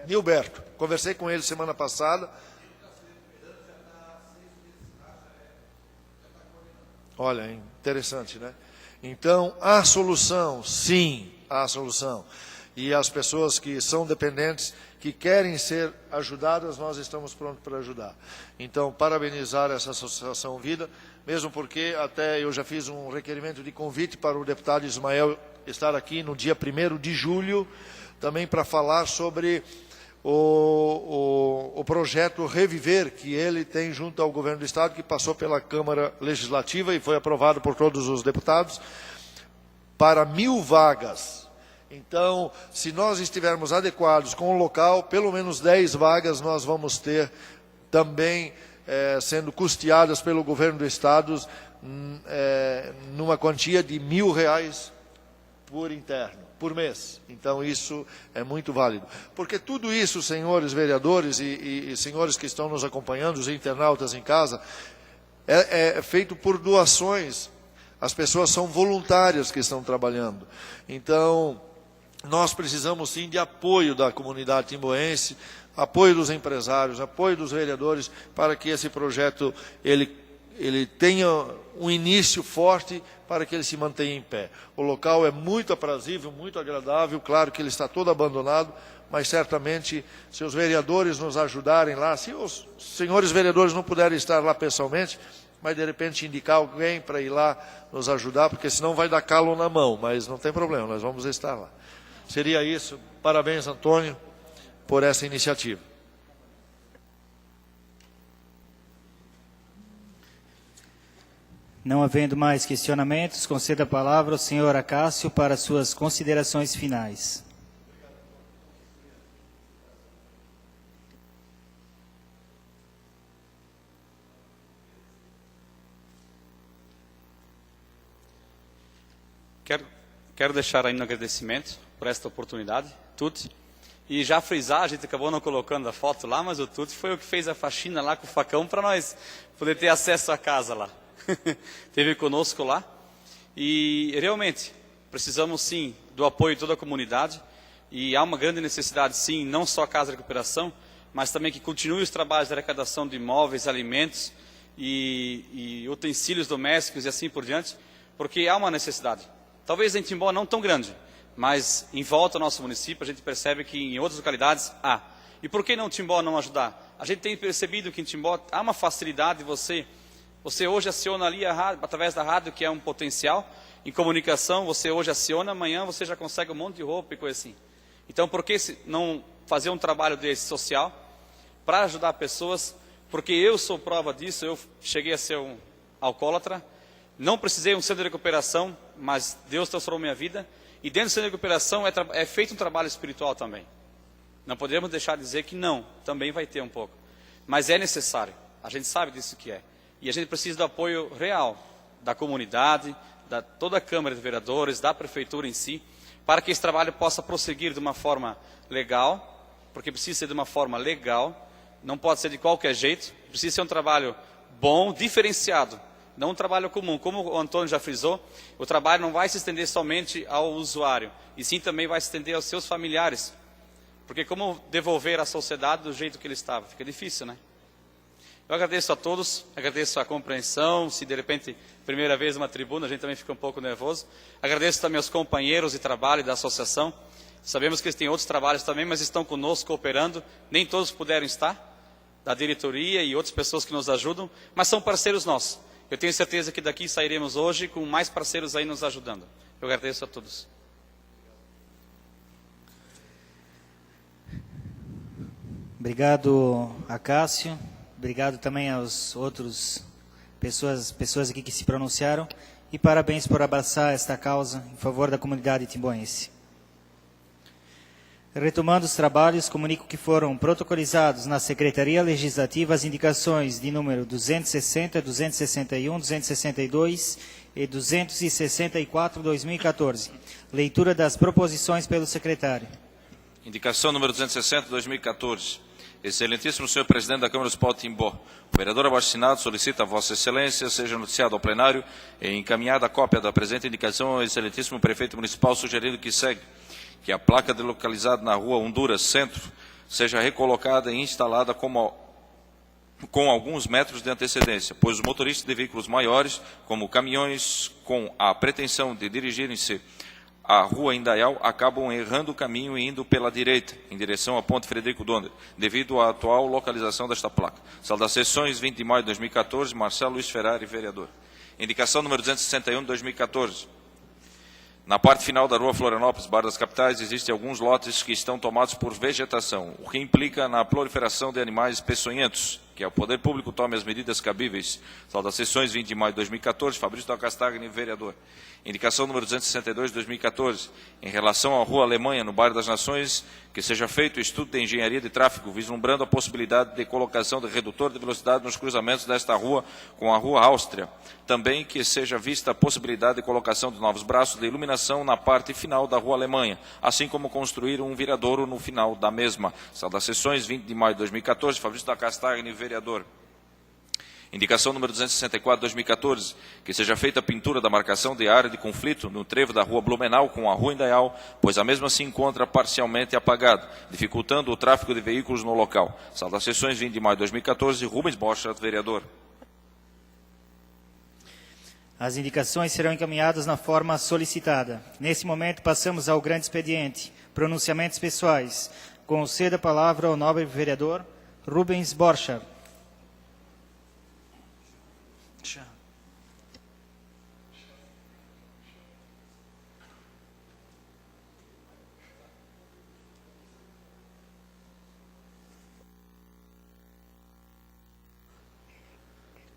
Nilberto. Conversei com ele semana passada. Olha, interessante, né? Então, há solução, sim, há solução. E as pessoas que são dependentes, que querem ser ajudadas, nós estamos prontos para ajudar. Então, parabenizar essa Associação Vida, mesmo porque até eu já fiz um requerimento de convite para o deputado Ismael estar aqui no dia 1º de julho, também para falar sobre o projeto Reviver, que ele tem junto ao governo do Estado, que passou pela Câmara Legislativa e foi aprovado por todos os deputados, para 1.000 vagas. Então, se nós estivermos adequados com o local, pelo menos 10 vagas nós vamos ter também sendo custeadas pelo governo do Estado, numa quantia de R$1.000 por interno, por mês. Então, isso é muito válido. Porque tudo isso, senhores vereadores e senhores que estão nos acompanhando, os internautas em casa, é feito por doações. As pessoas são voluntárias que estão trabalhando. Então, nós precisamos sim de apoio da comunidade timboense, apoio dos empresários, apoio dos vereadores, para que esse projeto ele tenha um início forte, para que ele se mantenha em pé. O local é muito aprazível, muito agradável, claro que ele está todo abandonado, mas certamente, se os vereadores nos ajudarem lá, se os senhores vereadores não puderem estar lá pessoalmente, mas de repente indicar alguém para ir lá nos ajudar, porque senão vai dar calo na mão, mas não tem problema, nós vamos estar lá. Seria isso. Parabéns, Antônio, por essa iniciativa. Não havendo mais questionamentos, conceda a palavra ao senhor Acácio para suas considerações finais. Quero deixar ainda um agradecimento por esta oportunidade, Tuti. E já frisar, a gente acabou não colocando a foto lá, mas o Tuti foi o que fez a faxina lá com o facão para nós poder ter acesso à casa lá. Esteve conosco lá. E realmente, precisamos sim do apoio de toda a comunidade. E há uma grande necessidade sim, não só a Casa de Recuperação, mas também que continue os trabalhos de arrecadação de imóveis, alimentos e utensílios domésticos e assim por diante, porque há uma necessidade. Talvez em Timbó não tão grande, mas em volta ao nosso município a gente percebe que em outras localidades há. E por que não Timbó não ajudar? A gente tem percebido que em Timbó há uma facilidade de você hoje aciona ali a rádio, através da rádio, que é um potencial. Em comunicação, você hoje aciona, amanhã você já consegue um monte de roupa e coisa assim. Então, por que não fazer um trabalho desse social para ajudar pessoas? Porque eu sou prova disso, eu cheguei a ser um alcoólatra, não precisei de um centro de recuperação, mas Deus transformou minha vida. E dentro do centro de recuperação é feito um trabalho espiritual também. Não podemos deixar de dizer que não, também vai ter um pouco. Mas é necessário, a gente sabe disso que é. E a gente precisa do apoio real da comunidade, da toda a Câmara de Vereadores, da Prefeitura em si, para que esse trabalho possa prosseguir de uma forma legal, porque precisa ser de uma forma legal, não pode ser de qualquer jeito, precisa ser um trabalho bom, diferenciado, não um trabalho comum. Como o Antônio já frisou, o trabalho não vai se estender somente ao usuário, e sim também vai se estender aos seus familiares. Porque como devolver à sociedade do jeito que ele estava? Fica difícil, né? Eu agradeço a todos, agradeço a compreensão. Se de repente, primeira vez uma tribuna, a gente também fica um pouco nervoso. Agradeço também aos companheiros de trabalho da associação. Sabemos que eles têm outros trabalhos também, mas estão conosco cooperando. Nem todos puderam estar, da diretoria e outras pessoas que nos ajudam, mas são parceiros nossos. Eu tenho certeza que daqui sairemos hoje com mais parceiros aí nos ajudando. Eu agradeço a todos. Obrigado, Acácio. Obrigado também aos outros pessoas aqui que se pronunciaram. E parabéns por abraçar esta causa em favor da comunidade timboense. Retomando os trabalhos, comunico que foram protocolizados na Secretaria Legislativa as indicações de número 260, 261, 262 e 264/2014. Leitura das proposições pelo secretário. Indicação número 260, 2014. Excelentíssimo senhor presidente da Câmara Municipal de Timbó, o vereador abaixo-assinado solicita a Vossa Excelência seja noticiado ao plenário e encaminhada a cópia da presente indicação ao excelentíssimo prefeito municipal, sugerindo que segue que a placa delocalizada na rua Honduras Centro seja recolocada e instalada com alguns metros de antecedência, pois os motoristas de veículos maiores, como caminhões com a pretensão de dirigirem-se à rua Indaial, acabam errando o caminho e indo pela direita, em direção à Ponte Frederico Donder, devido à atual localização desta placa. Sala das Sessões, 20 de maio de 2014, Marcelo Luiz Ferrari, vereador. Indicação número 261 de 2014. Na parte final da rua Florianópolis, Bairro das Capitais, existem alguns lotes que estão tomados por vegetação, o que implica na proliferação de animais peçonhentos, que o poder público tome as medidas cabíveis. Sala das Sessões, 20 de maio de 2014, Fabrício da Castagni, vereador. Indicação número 262 de 2014, em relação à Rua Alemanha, no Bairro das Nações, que seja feito o estudo de engenharia de tráfego, vislumbrando a possibilidade de colocação de redutor de velocidade nos cruzamentos desta rua com a Rua Áustria. Também que seja vista a possibilidade de colocação de novos braços de iluminação na parte final da Rua Alemanha, assim como construir um viradouro no final da mesma. Sala das Sessões, 20 de maio de 2014, Fabrício da Castagni, vereador. Indicação número 264 de 2014, que seja feita a pintura da marcação de área de conflito no trevo da Rua Blumenau com a Rua Indaial, pois a mesma se encontra parcialmente apagada, dificultando o tráfego de veículos no local. Sala das Sessões, 20 de maio de 2014, Rubens Borchardt, vereador. As indicações serão encaminhadas na forma solicitada. Nesse momento, passamos ao grande expediente. Pronunciamentos pessoais. Concedo a palavra ao nobre vereador Rubens Borchardt.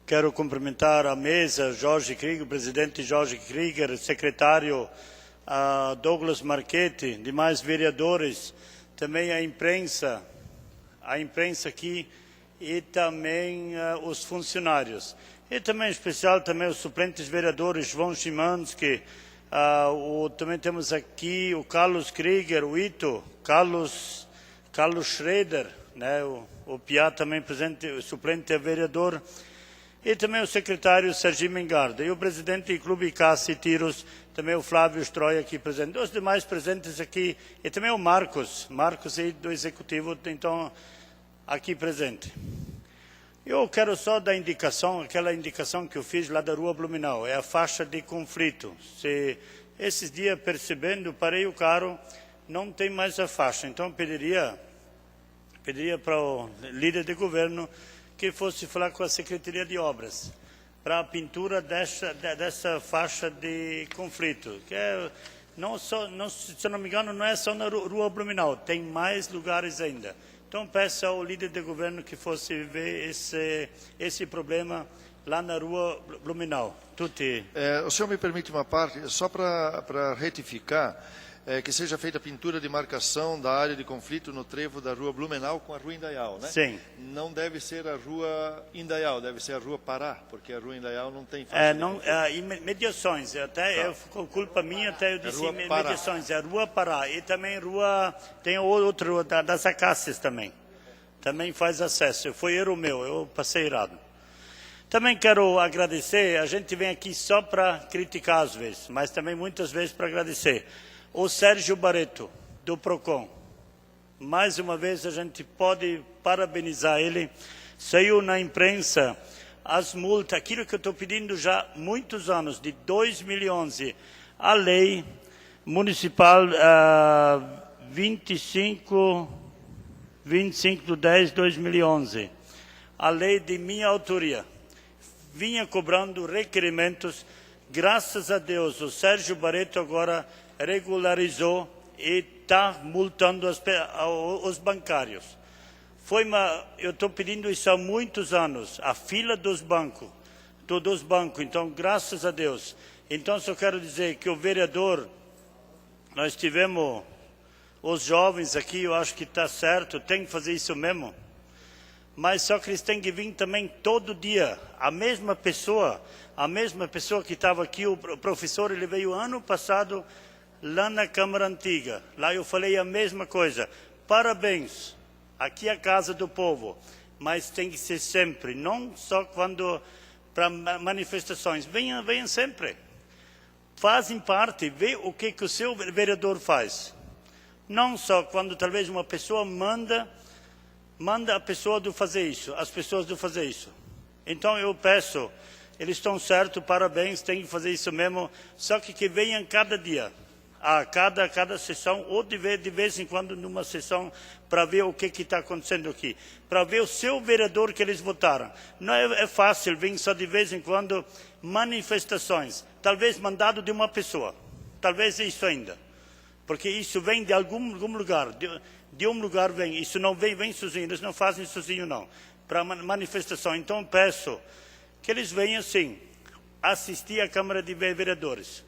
Quero cumprimentar a mesa, Jorge Krieger, presidente Jorge Krieger, secretário Douglas Marchetti, demais vereadores, também a imprensa aqui e também os funcionários. E também, em especial, também os suplentes vereadores João Szymanski, também temos aqui o Carlos Krieger, o Ito, Carlos Schroeder, né, o Piá também presente, o suplente vereador, e também o secretário Sergi Mengarda, e o presidente do Clube Caça e Tiros, também o Flávio Stroia aqui presente. Os demais presentes aqui, e também o Marcos aí do Executivo, então, aqui presente. Eu quero só dar indicação, aquela indicação que eu fiz lá da Rua Blumenau, é a faixa de conflito. Se esses dias percebendo, parei o carro, não tem mais a faixa, então pediria para o líder de governo que fosse falar com a Secretaria de Obras para a pintura dessa faixa de conflito, que é, se eu não me engano, não é só na Rua Blumenau, tem mais lugares ainda. Então peço ao líder de governo que fosse ver esse problema lá na Rua Blumenau. Tutti. O senhor me permite uma parte, só para retificar, que seja feita a pintura de marcação da área de conflito no trevo da Rua Blumenau com a Rua Indaial, né? Sim. Não deve ser a Rua Indaial, deve ser a Rua Pará, porque a Rua Indaial não tem faixa de mediações, até culpa minha, até eu disse mediações, é a Rua Pará, e também tem outro das Acácias também faz acesso, foi erro meu, eu passei errado. Também quero agradecer, a gente vem aqui só para criticar às vezes, mas também muitas vezes para agradecer. O Sérgio Barreto, do PROCON. Mais uma vez a gente pode parabenizar ele. Saiu na imprensa as multas, aquilo que eu estou pedindo já há muitos anos, de 2011, a lei municipal 25 de 10 de 2011, a lei de minha autoria, vinha cobrando requerimentos. Graças a Deus, o Sérgio Barreto agora regularizou e está multando os bancários. Eu estou pedindo isso há muitos anos, a fila dos bancos, então graças a Deus. Então só quero dizer que o vereador, nós tivemos os jovens aqui, eu acho que está certo, tem que fazer isso mesmo, mas só que eles têm que vir também todo dia, a mesma pessoa que estava aqui, o professor, ele veio ano passado lá na Câmara Antiga, lá eu falei a mesma coisa, parabéns. Aqui é a casa do povo, mas tem que ser sempre, não só quando para manifestações. Venham sempre. Fazem parte, vê o que o seu vereador faz. Não só quando talvez uma pessoa manda a pessoa do fazer isso, as pessoas do fazer isso. Então eu peço, eles estão certos, parabéns, tem que fazer isso mesmo, só que venham cada dia. A cada sessão, ou de vez em quando numa sessão, para ver o que está acontecendo aqui, para ver o seu vereador que eles votaram. Não é fácil vir só de vez em quando manifestações, talvez mandado de uma pessoa, talvez isso ainda, porque isso vem de algum lugar, de um lugar vem, isso não vem sozinho, eles não fazem sozinho não, para manifestação. Então peço que eles venham sim, assistir à Câmara de Vereadores.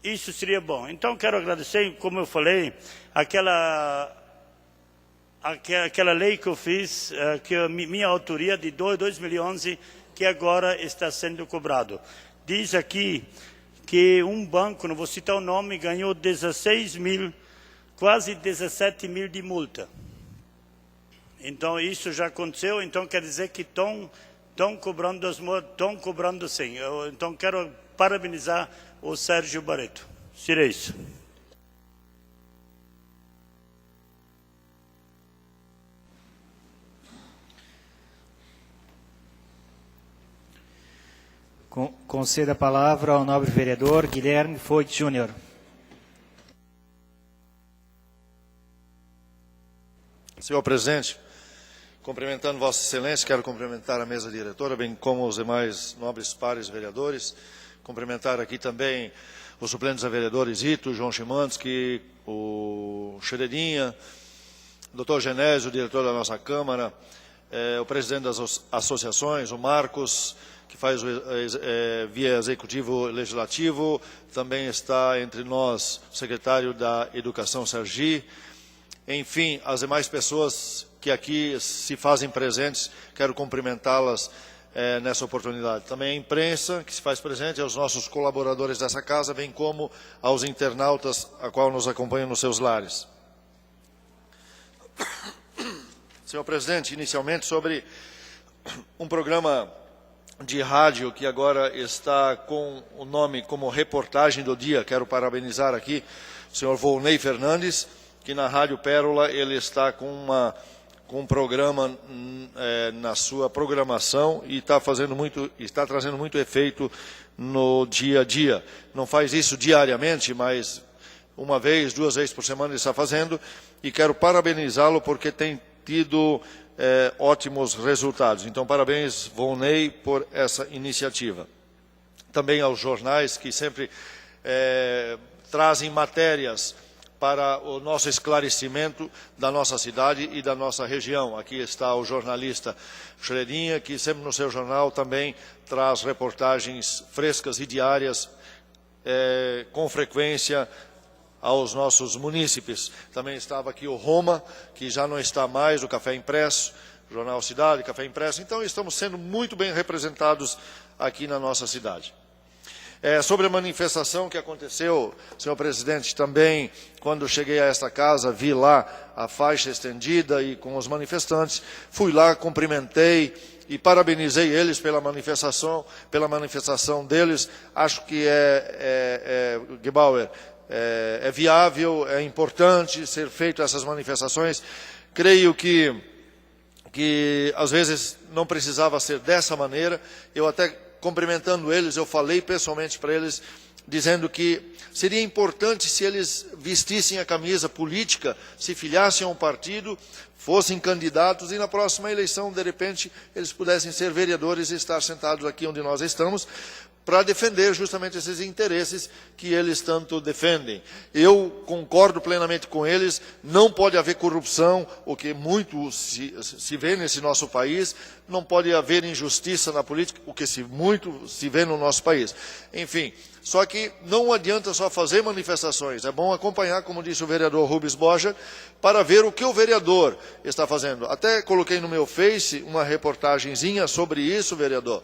Isso seria bom. Então, quero agradecer, como eu falei, aquela lei que eu fiz, que é minha autoria de 2011, que agora está sendo cobrado. Diz aqui que um banco, não vou citar o nome, ganhou 16 mil, quase 17 mil de multa. Então, isso já aconteceu, então quer dizer que estão cobrando sim. Então, quero parabenizar o Sérgio Barreto. Seria isso. Conceda a palavra ao nobre vereador Guilherme Foit Júnior. Senhor presidente, cumprimentando Vossa Excelência, quero cumprimentar a mesa diretora, bem como os demais nobres pares vereadores. Cumprimentar aqui também os suplentes a vereadores Ito, João Chimansky, o Xeredinha, o doutor Genésio, o diretor da nossa Câmara, o presidente das associações, o Marcos, que faz via executivo legislativo, também está entre nós o secretário da Educação, Sergi, enfim, as demais pessoas que aqui se fazem presentes, quero cumprimentá-las nessa oportunidade. Também a imprensa que se faz presente, aos nossos colaboradores dessa casa, bem como aos internautas a qual nos acompanham nos seus lares. Senhor presidente, inicialmente sobre um programa de rádio que agora está com o nome como Reportagem do Dia. Quero parabenizar aqui o senhor Volney Fernandes, que na Rádio Pérola ele está com um programa na sua programação e está trazendo muito efeito no dia a dia. Não faz isso diariamente, mas uma vez, 2 vezes por semana ele está fazendo, e quero parabenizá-lo porque tem tido ótimos resultados. Então, parabéns, Volney, por essa iniciativa. Também aos jornais que sempre trazem matérias para o nosso esclarecimento da nossa cidade e da nossa região. Aqui está o jornalista Xeredinha, que sempre no seu jornal também traz reportagens frescas e diárias, com frequência, aos nossos munícipes. Também estava aqui o Roma, que já não está mais, o Café Impresso, Jornal Cidade, Café Impresso. Então, estamos sendo muito bem representados aqui na nossa cidade. Sobre a manifestação que aconteceu, senhor presidente, também, quando cheguei a esta casa, vi lá a faixa estendida e com os manifestantes, fui lá, cumprimentei e parabenizei eles pela manifestação deles. Acho que Gebauer, é viável, é importante ser feito essas manifestações. Creio que às vezes não precisava ser dessa maneira. Eu até, cumprimentando eles, eu falei pessoalmente para eles, dizendo que seria importante se eles vestissem a camisa política, se filiassem a um partido, fossem candidatos e na próxima eleição, de repente, eles pudessem ser vereadores e estar sentados aqui onde nós estamos, para defender justamente esses interesses que eles tanto defendem. Eu concordo plenamente com eles, não pode haver corrupção, o que muito se vê nesse nosso país, não pode haver injustiça na política, o que muito se vê no nosso país. Enfim, só que não adianta só fazer manifestações, é bom acompanhar, como disse o vereador Rubens Borja, para ver o que o vereador está fazendo. Até coloquei no meu Face uma reportagenzinha sobre isso, vereador,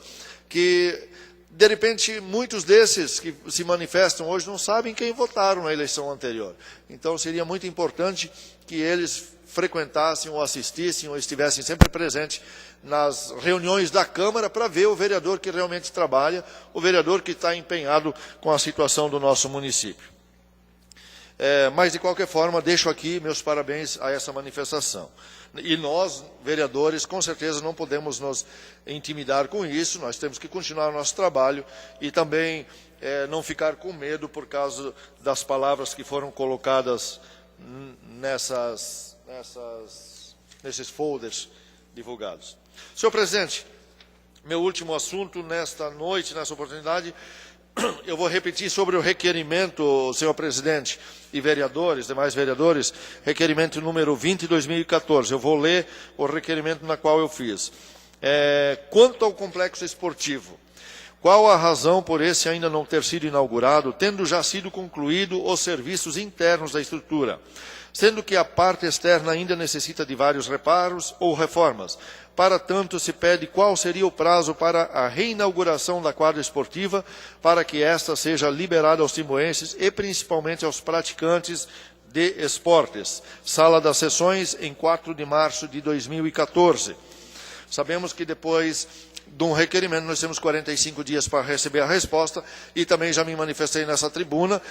que de repente, muitos desses que se manifestam hoje não sabem quem votaram na eleição anterior. Então, seria muito importante que eles frequentassem ou assistissem ou estivessem sempre presentes nas reuniões da Câmara para ver o vereador que realmente trabalha, o vereador que está empenhado com a situação do nosso município. Mas, de qualquer forma, deixo aqui meus parabéns a essa manifestação. E nós, vereadores, com certeza não podemos nos intimidar com isso, nós temos que continuar o nosso trabalho e também não ficar com medo por causa das palavras que foram colocadas nesses folders divulgados. Senhor presidente, meu último assunto nesta noite, nessa oportunidade, eu vou repetir sobre o requerimento, senhor presidente e vereadores, demais vereadores, requerimento número 20 de 2014. Eu vou ler o requerimento na qual eu fiz. Quanto ao complexo esportivo, qual a razão por esse ainda não ter sido inaugurado, tendo já sido concluído os serviços internos da estrutura, sendo que a parte externa ainda necessita de vários reparos ou reformas? Para tanto, se pede qual seria o prazo para a reinauguração da quadra esportiva, para que esta seja liberada aos timboenses e principalmente aos praticantes de esportes. Sala das Sessões, em 4 de março de 2014. Sabemos que depois de um requerimento, nós temos 45 dias para receber a resposta, e também já me manifestei nessa tribuna,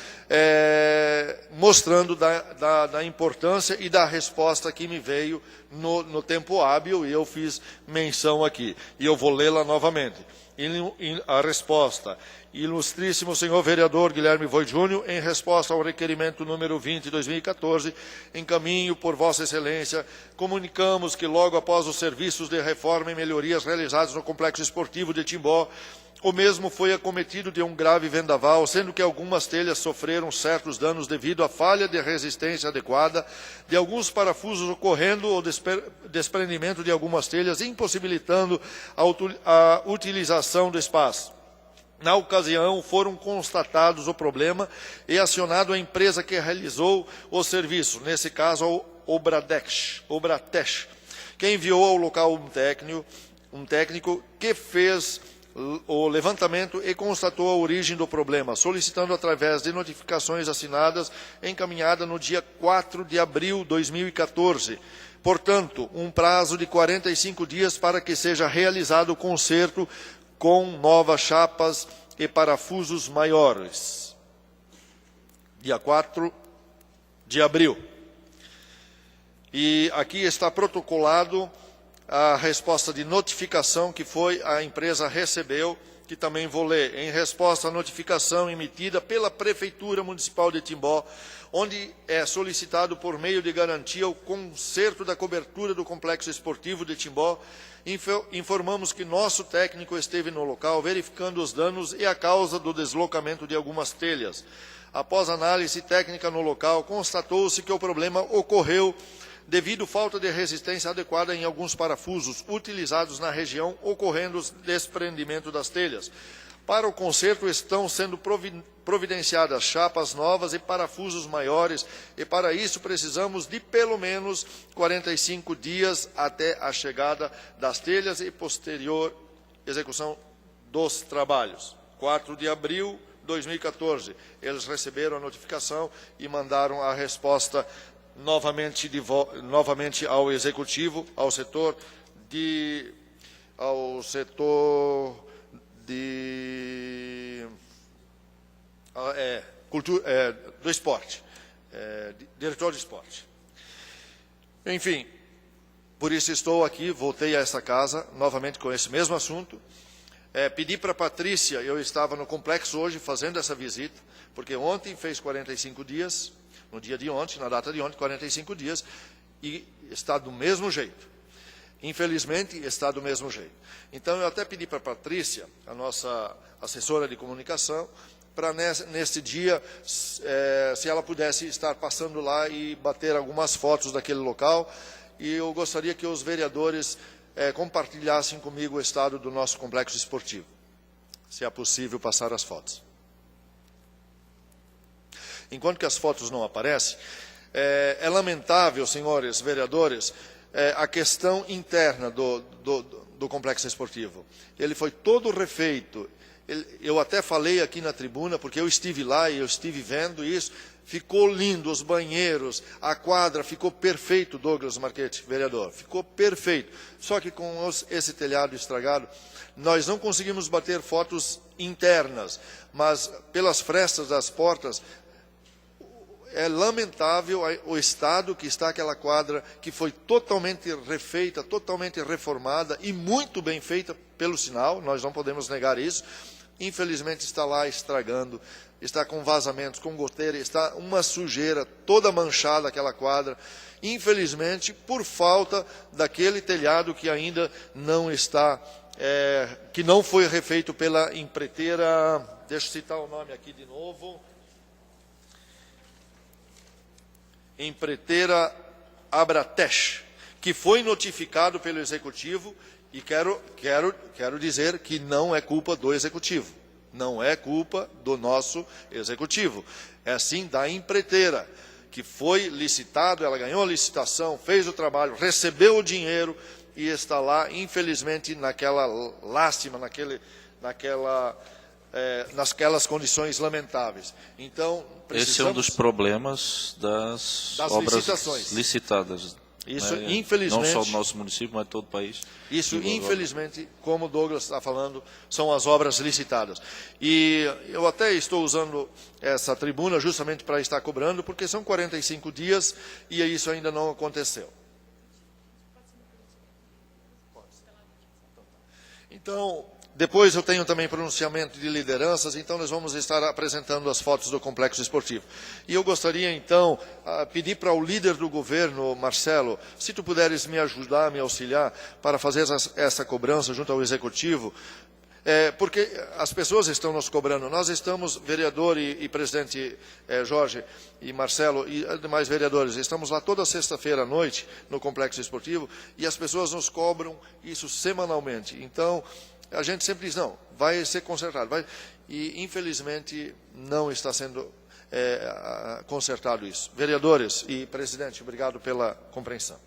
mostrando da importância e da resposta que me veio no tempo hábil, e eu fiz menção aqui, e eu vou lê-la novamente. A resposta: ilustríssimo senhor vereador Guilherme Voigt Júnior, em resposta ao requerimento número 20 de 2014, encaminho por vossa excelência, comunicamos que logo após os serviços de reforma e melhorias realizados no complexo esportivo de Timbó, o mesmo foi acometido de um grave vendaval, sendo que algumas telhas sofreram certos danos devido à falha de resistência adequada de alguns parafusos, ocorrendo o desprendimento de algumas telhas, impossibilitando a utilização do espaço. Na ocasião, foram constatados o problema e acionado a empresa que realizou o serviço, nesse caso a Obratex, que enviou ao local um técnico que fez o levantamento e constatou a origem do problema, solicitando através de notificações assinadas, encaminhada no dia 4 de abril de 2014. Portanto, um prazo de 45 dias para que seja realizado o conserto com novas chapas e parafusos maiores. Dia 4 de abril. E aqui está protocolado a resposta de notificação que a empresa recebeu, que também vou ler. Em resposta à notificação emitida pela Prefeitura Municipal de Timbó, onde é solicitado por meio de garantia o conserto da cobertura do complexo esportivo de Timbó, informamos que nosso técnico esteve no local verificando os danos e a causa do deslocamento de algumas telhas. Após análise técnica no local, constatou-se que o problema ocorreu devido à falta de resistência adequada em alguns parafusos utilizados na região, ocorrendo o desprendimento das telhas. Para o conserto estão sendo providenciadas chapas novas e parafusos maiores, e para isso precisamos de pelo menos 45 dias até a chegada das telhas e posterior execução dos trabalhos. 4 de abril de 2014, eles receberam a notificação e mandaram a resposta novamente ao Executivo, ao setor, de ao setor do esporte, diretor de esporte. Enfim, por isso estou aqui, voltei a essa casa, novamente com esse mesmo assunto. Pedi para a Patrícia, eu estava no complexo hoje fazendo essa visita, porque ontem fez 45 dias, no dia de ontem, na data de ontem, 45 dias, e está do mesmo jeito. Infelizmente, está do mesmo jeito. Então, eu até pedi para a Patrícia, a nossa assessora de comunicação, para nesse dia, se ela pudesse estar passando lá e bater algumas fotos daquele local, e eu gostaria que os vereadores compartilhassem comigo o estado do nosso complexo esportivo, se é possível passar as fotos. Enquanto que as fotos não aparecem, é lamentável, senhores vereadores, a questão interna do complexo esportivo. Ele foi todo refeito. Eu até falei aqui na tribuna, porque eu estive lá e eu estive vendo isso. Ficou lindo, os banheiros, a quadra, ficou perfeito, Douglas Marchetti, vereador. Ficou perfeito. Só que com esse telhado estragado, nós não conseguimos bater fotos internas, mas pelas frestas das portas, é lamentável o estado que está aquela quadra, que foi totalmente refeita, totalmente reformada e muito bem feita, pelo sinal, nós não podemos negar isso. Infelizmente está lá estragando, está com vazamentos, com goteira, está uma sujeira toda manchada aquela quadra, infelizmente por falta daquele telhado que ainda não está, que não foi refeito pela empreiteira, deixa eu citar o nome aqui de novo, empreiteira Abratech, que foi notificado pelo Executivo. E quero dizer que não é culpa do Executivo, não é culpa do nosso Executivo, é sim da empreiteira, que foi licitado, ela ganhou a licitação, fez o trabalho, recebeu o dinheiro e está lá, infelizmente, naquela lástima, naquelas condições lamentáveis. Então, esse é um dos problemas das obras licitadas. Isso, infelizmente, não só do nosso município, mas de todo o país. Isso, infelizmente, como o Douglas está falando, são as obras licitadas. E eu até estou usando essa tribuna justamente para estar cobrando, porque são 45 dias e isso ainda não aconteceu. Então, depois eu tenho também pronunciamento de lideranças, então nós vamos estar apresentando as fotos do complexo esportivo. E eu gostaria, então, pedir para o líder do governo, Marcelo, se tu puderes me ajudar, me auxiliar, para fazer essa cobrança junto ao Executivo, porque as pessoas estão nos cobrando. Nós estamos, vereador e presidente Jorge e Marcelo e demais vereadores, estamos lá toda sexta-feira à noite no complexo esportivo e as pessoas nos cobram isso semanalmente. Então, a gente sempre diz, não, vai ser consertado. E, infelizmente, não está sendo consertado isso. Vereadores e presidente, obrigado pela compreensão.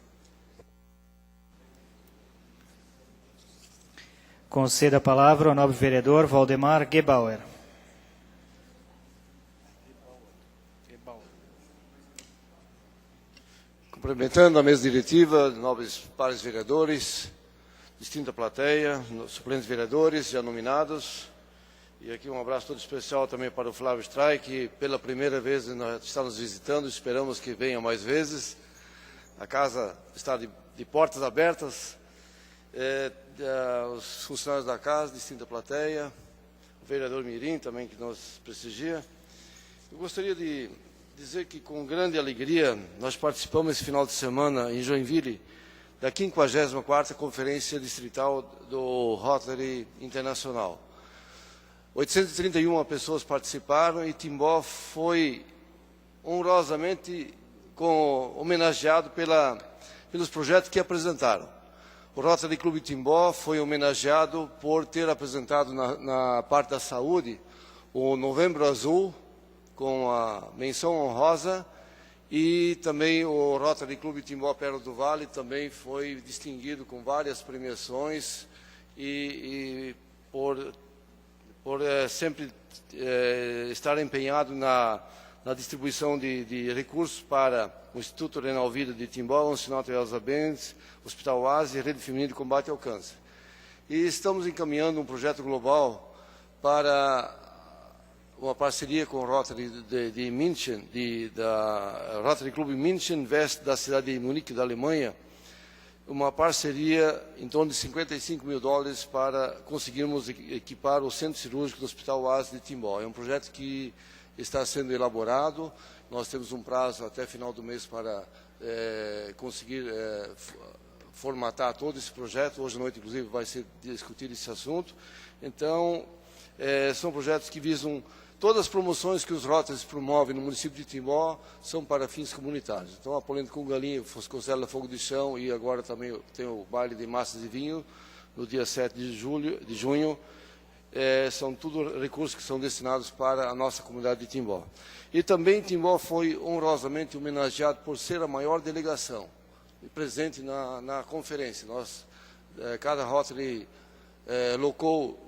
Conceda a palavra ao nobre vereador Valdemar Gebauer. Cumprimentando a mesa diretiva, nobres pares vereadores, distinta plateia, suplentes vereadores já nominados. E aqui um abraço todo especial também para o Flávio Stray, que pela primeira vez está nos visitando, esperamos que venha mais vezes. A casa está de portas abertas, os funcionários da casa, distinta plateia, o vereador Mirim também que nos prestigia. Eu gostaria de dizer que com grande alegria nós participamos esse final de semana em Joinville da 54ª Conferência Distrital do Rotary Internacional. 831 pessoas participaram e Timbó foi honrosamente homenageado pelos projetos que apresentaram. O Rotary Clube Timbó foi homenageado por ter apresentado na parte da saúde o Novembro Azul, com a menção honrosa, e também o Rotary Clube Timbó Perto do Vale também foi distinguido com várias premiações e por sempre estar empenhado na distribuição de recursos para o Instituto Renal Vida de Timbó, o Sinal Elza Benz, Hospital Oase e Rede Feminina de Combate ao Câncer. E estamos encaminhando um projeto global para uma parceria com o Rotary de München, da Rotary Club München West, da cidade de Munique, da Alemanha, uma parceria em torno de $55 mil para conseguirmos equipar o centro cirúrgico do Hospital Oásis de Timbó. É um projeto que está sendo elaborado, nós temos um prazo até final do mês para conseguir formatar todo esse projeto. Hoje à noite, inclusive, vai ser discutido esse assunto. Então, são projetos que visam todas as promoções que os Rotaries promovem no município de Timbó são para fins comunitários. Então, a Polenta com Galinha, Costela Fogo de Chão e agora também tem o baile de massas de vinho no dia 7 de junho. São tudo recursos que são destinados para a nossa comunidade de Timbó. E também Timbó foi honrosamente homenageado por ser a maior delegação presente na conferência. Cada Rotary locou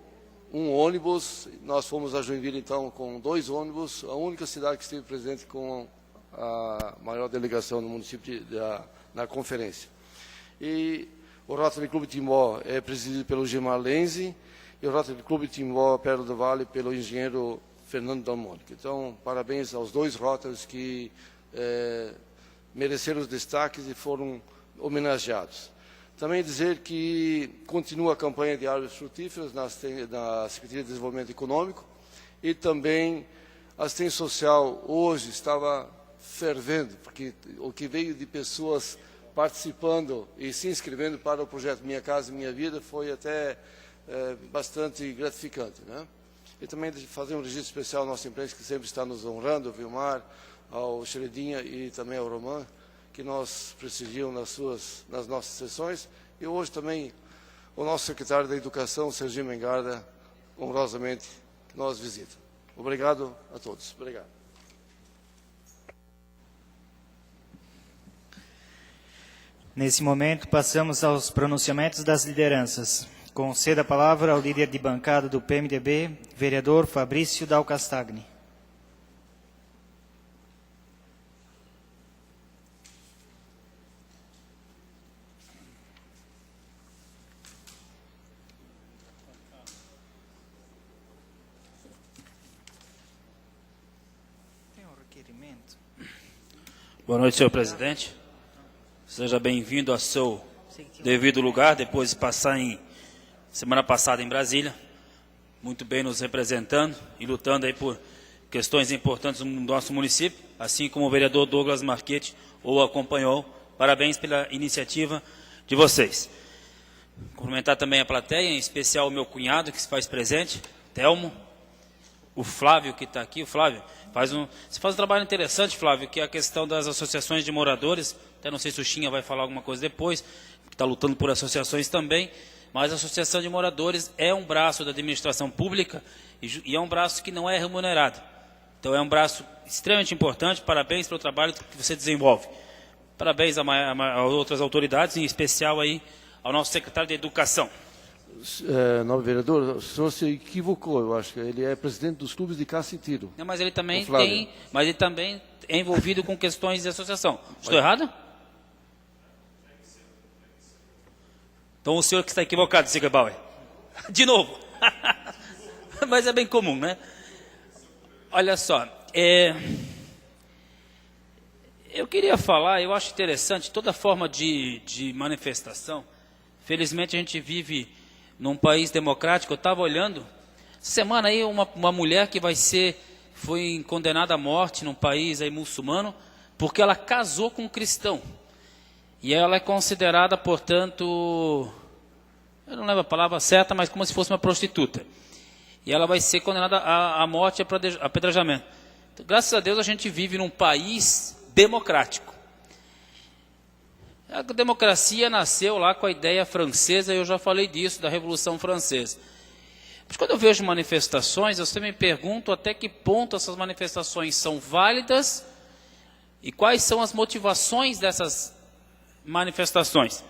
um ônibus, nós fomos a Joinville então com 2 ônibus, a única cidade que esteve presente com a maior delegação no município na conferência. E o Rotary Clube Timbó é presidido pelo Gemar Lenzi e o Rotary Clube Timbó Perla do Vale pelo engenheiro Fernando Dalmônica. Então, parabéns aos 2 Rotaries que mereceram os destaques e foram homenageados. Também dizer que continua a campanha de árvores frutíferas na Secretaria de Desenvolvimento Econômico e também a assistência social hoje estava fervendo, porque o que veio de pessoas participando e se inscrevendo para o projeto Minha Casa Minha Vida foi até bastante gratificante, né? E também fazer um registro especial à nossa imprensa que sempre está nos honrando, ao Vilmar, ao Xeredinha e também ao Romã, que nós prestigiam nas nossas sessões, e hoje também o nosso secretário da Educação, Serginho Mengarda, honrosamente nos visita. Obrigado a todos. Obrigado. Nesse momento, passamos aos pronunciamentos das lideranças. Concedo a palavra ao líder de bancada do PMDB, vereador Fabrício Dal Castagni. Boa noite, senhor presidente. Seja bem-vindo ao seu devido lugar, depois de passar semana passada em Brasília, muito bem nos representando e lutando aí por questões importantes no nosso município, assim como o vereador Douglas Marchetti o acompanhou. Parabéns pela iniciativa de vocês. Cumprimentar também a plateia, em especial o meu cunhado que se faz presente, Telmo, o Flávio que está aqui. O Flávio, você faz um trabalho interessante, Flávio, que é a questão das associações de moradores. Até não sei se o Xinha vai falar alguma coisa depois, que está lutando por associações também, mas a associação de moradores é um braço da administração pública e é um braço que não é remunerado. Então é um braço extremamente importante. Parabéns pelo trabalho que você desenvolve. Parabéns a outras autoridades, em especial aí ao nosso secretário de Educação. Nobre vereador, o senhor se equivocou, eu acho que ele é presidente dos clubes de caça e tiro. Não, mas ele também é envolvido com questões de associação. Estou errado? Então o senhor que está equivocado, Sigerbauer. De novo. Mas é bem comum, né? Olha só, eu queria falar, eu acho interessante toda forma de manifestação. Felizmente a gente vive num país democrático. Eu estava olhando, essa semana aí uma mulher que foi condenada à morte num país aí muçulmano, porque ela casou com um cristão. E ela é considerada, portanto, eu não lembro a palavra certa, mas como se fosse uma prostituta. E ela vai ser condenada à morte, a apedrejamento. Então, graças a Deus a gente vive num país democrático. A democracia nasceu lá com a ideia francesa, eu já falei disso, da Revolução Francesa. Mas quando eu vejo manifestações, eu sempre me pergunto até que ponto essas manifestações são válidas e quais são as motivações dessas manifestações.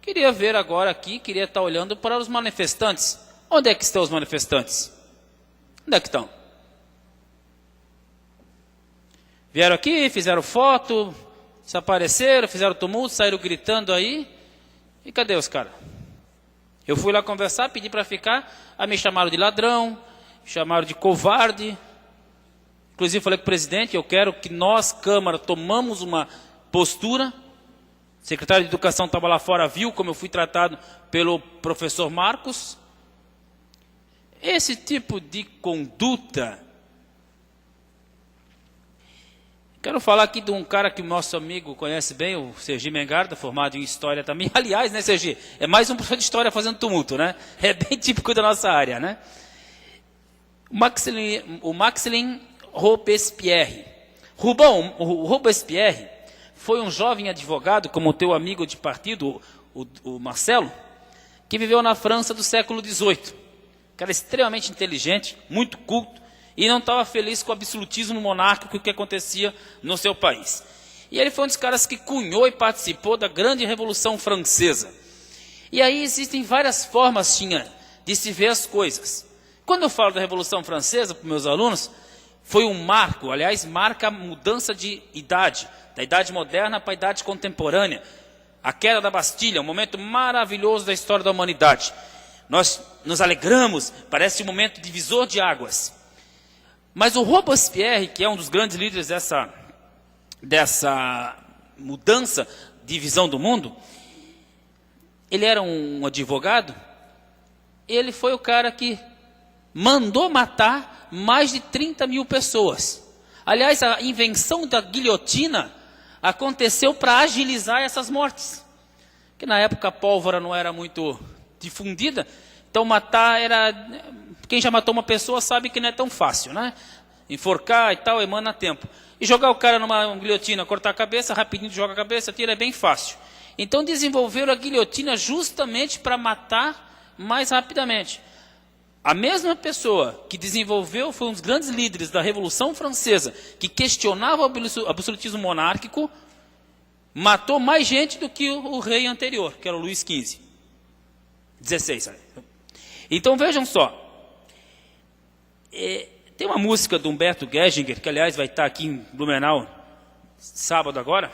Queria ver agora aqui, queria estar olhando para os manifestantes. Onde é que estão os manifestantes? Onde é que estão? Vieram aqui, fizeram foto, se apareceram, fizeram tumulto, saíram gritando aí. E cadê os caras? Eu fui lá conversar, pedi para ficar, aí me chamaram de ladrão, me chamaram de covarde. Inclusive falei com o presidente, eu quero que nós, Câmara, tomamos uma postura. O secretário de Educação estava lá fora, viu como eu fui tratado pelo professor Marcos. Esse tipo de conduta. Quero falar aqui de um cara que o nosso amigo conhece bem, o Sergi Mengarda, formado em História também. Aliás, né, Sergi? É mais um professor de História fazendo tumulto, né? É bem típico da nossa área, né? O Maxilin Robespierre. O Robespierre foi um jovem advogado, como o teu amigo de partido, o Marcelo, que viveu na França do século XVIII. Cara extremamente inteligente, muito culto, e não estava feliz com o absolutismo monárquico que acontecia no seu país. E ele foi um dos caras que cunhou e participou da grande Revolução Francesa. E aí existem várias formas, de se ver as coisas. Quando eu falo da Revolução Francesa para meus alunos, foi um marco, aliás, marca a mudança de idade, da idade moderna para a idade contemporânea. A queda da Bastilha, um momento maravilhoso da história da humanidade. Nós nos alegramos, parece um momento divisor de águas. Mas o Robespierre, que é um dos grandes líderes dessa mudança de visão do mundo, ele era um advogado, ele foi o cara que mandou matar mais de 30 mil pessoas. Aliás, a invenção da guilhotina aconteceu para agilizar essas mortes. Porque na época a pólvora não era muito difundida, então matar era... Quem já matou uma pessoa sabe que não é tão fácil, né? Enforcar e tal, emana tempo. E jogar o cara numa guilhotina, cortar a cabeça, rapidinho joga a cabeça, tira, é bem fácil. Então desenvolveram a guilhotina justamente para matar mais rapidamente. A mesma pessoa que desenvolveu, foi um dos grandes líderes da Revolução Francesa, que questionava o absolutismo monárquico, matou mais gente do que o rei anterior, que era o Luís XV. 16. Então vejam só. Tem uma música do Humberto Gessinger, que aliás vai estar aqui em Blumenau, sábado agora,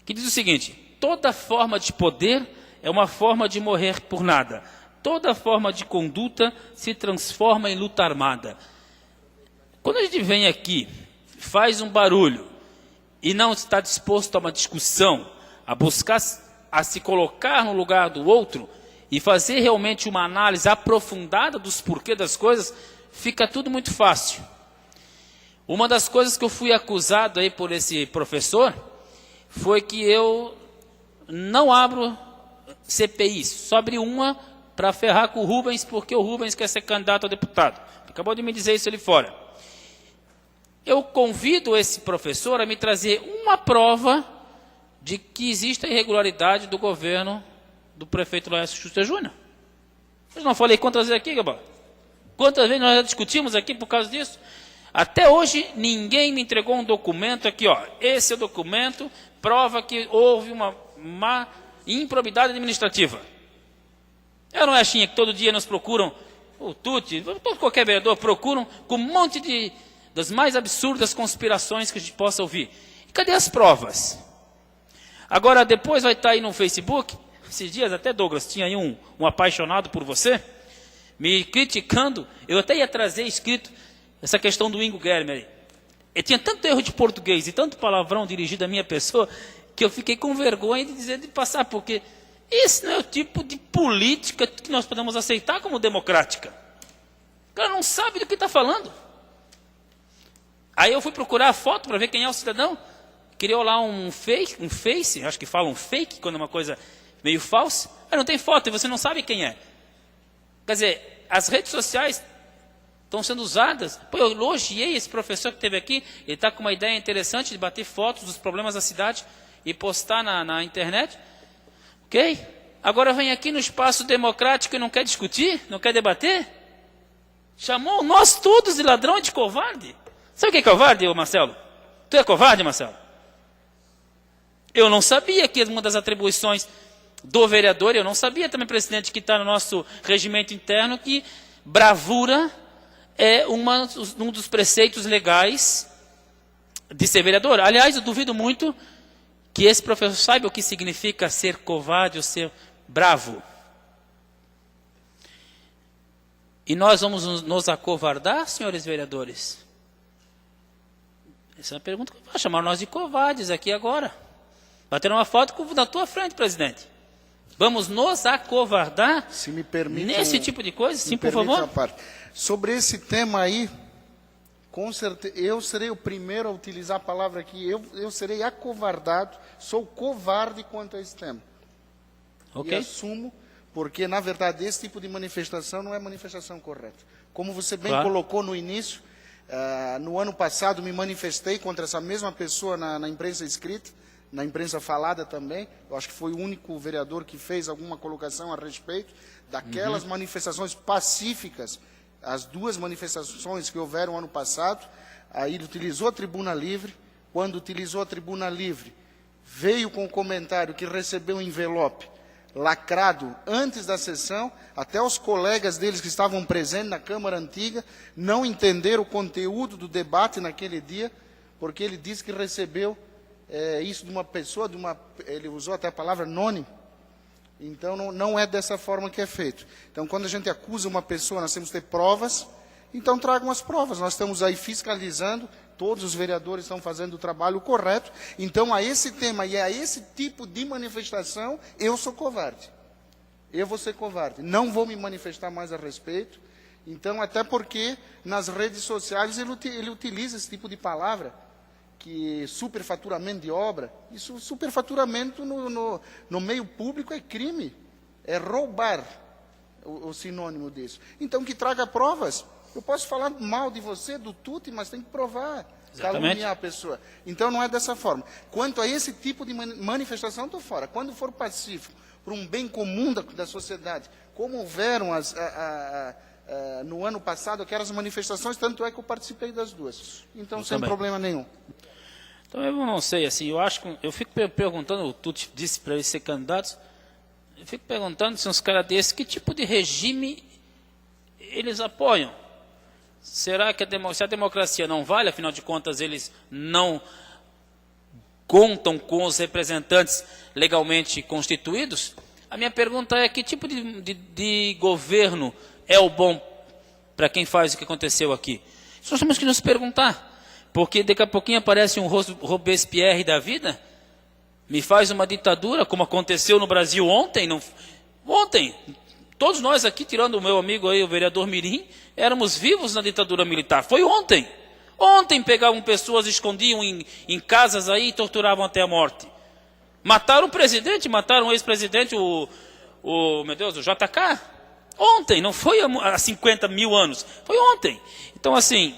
que diz o seguinte: toda forma de poder é uma forma de morrer por nada. Toda forma de conduta se transforma em luta armada. Quando a gente vem aqui, faz um barulho e não está disposto a uma discussão, a buscar a se colocar no lugar do outro e fazer realmente uma análise aprofundada dos porquês das coisas, fica tudo muito fácil. Uma das coisas que eu fui acusado aí por esse professor foi que eu não abro CPIs, só abri uma para ferrar com o Rubens, porque o Rubens quer ser candidato a deputado. Acabou de me dizer isso ali fora. Eu convido esse professor a me trazer uma prova de que existe a irregularidade do governo do prefeito Laércio Schuster Júnior. Eu não falei quantas vezes aqui, Gabá? Quantas vezes nós já discutimos aqui por causa disso? Até hoje, ninguém me entregou um documento aqui, ó. Esse é o documento, prova que houve uma improbidade administrativa. Eu não é assim que todo dia nos procuram, o Tuti, qualquer vereador, procuram com um monte das mais absurdas conspirações que a gente possa ouvir. E cadê as provas? Agora, depois vai estar aí no Facebook, esses dias até, Douglas, tinha aí um apaixonado por você, me criticando. Eu até ia trazer escrito essa questão do Ingo Germer. Eu tinha tanto erro de português e tanto palavrão dirigido à minha pessoa, que eu fiquei com vergonha de passar, porque esse não é o tipo de política que nós podemos aceitar como democrática. O cara não sabe do que está falando. Aí eu fui procurar a foto para ver quem é o cidadão. Criou lá um face, acho que fala um fake, quando é uma coisa meio falsa. Aí não tem foto e você não sabe quem é. Quer dizer, as redes sociais estão sendo usadas. Pô, eu elogiei esse professor que esteve aqui, ele está com uma ideia interessante de bater fotos dos problemas da cidade e postar na internet. Ok? Agora vem aqui no espaço democrático e não quer discutir, não quer debater? Chamou nós todos de ladrão e de covarde. Sabe o que é covarde, Marcelo? Tu é covarde, Marcelo? Eu não sabia que uma das atribuições do vereador, eu não sabia também, presidente, que está no nosso regimento interno, que bravura é um dos preceitos legais de ser vereador. Aliás, eu duvido muito que esse professor saiba o que significa ser covarde ou ser bravo. E nós vamos nos acovardar, senhores vereadores? Essa é uma pergunta que eu vou chamar nós de covardes aqui agora. Bater uma foto na tua frente, presidente. Vamos nos acovardar Se me permite nesse tipo de coisa? Sim, por permite favor. uma parte. Sobre esse tema aí, com certeza, eu serei o primeiro a utilizar a palavra aqui. Eu serei acovardado, sou covarde quanto a esse tema. Ok. E assumo, porque, na verdade, esse tipo de manifestação não é manifestação correta. Como você bem Claro. colocou no início, no ano passado me manifestei contra essa mesma pessoa na imprensa escrita, na imprensa falada também. Eu acho que foi o único vereador que fez alguma colocação a respeito daquelas manifestações pacíficas, as duas manifestações que houveram ano passado. Aí ele utilizou a tribuna livre. Quando utilizou a tribuna livre, veio com o comentário que recebeu um envelope lacrado antes da sessão. Até os colegas deles que estavam presentes na Câmara Antiga não entenderam o conteúdo do debate naquele dia, porque ele disse que recebeu isso de uma pessoa, ele usou até a palavra anônimo. Então, não é dessa forma que é feito. Então, quando a gente acusa uma pessoa, nós temos que ter provas. Então, tragam as provas. Nós estamos aí fiscalizando, todos os vereadores estão fazendo o trabalho correto. Então, a esse tema e a esse tipo de manifestação, eu sou covarde. Eu vou ser covarde. Não vou me manifestar mais a respeito. Então, até porque nas redes sociais ele utiliza esse tipo de palavra, que superfaturamento de obra. Isso, superfaturamento no meio público é crime, é roubar o sinônimo disso. Então, que traga provas. Eu posso falar mal de você, do Tuti, mas tem que provar, caluniar a pessoa. Então, não é dessa forma. Quanto a esse tipo de manifestação, estou fora. Quando for pacífico, para um bem comum da sociedade, como houveram no ano passado aquelas manifestações, tanto é que eu participei das duas. Então, sem problema nenhum. Então, eu não sei, assim, eu fico perguntando, o Tuti disse para eles ser candidatos, eu fico perguntando se uns caras desses, que tipo de regime eles apoiam? Será que se a democracia não vale, afinal de contas, eles não contam com os representantes legalmente constituídos? A minha pergunta é, que tipo de governo é o bom para quem faz o que aconteceu aqui? Isso nós temos que nos perguntar. Porque daqui a pouquinho aparece um Robespierre da vida, me faz uma ditadura, como aconteceu no Brasil ontem. Ontem, todos nós aqui, tirando o meu amigo aí, o vereador Mirim, éramos vivos na ditadura militar. Foi ontem. Ontem pegavam pessoas, escondiam em casas aí e torturavam até a morte. Mataram o presidente, mataram o ex-presidente, o JK. Ontem, não foi há 50 mil anos, foi ontem. Então, assim,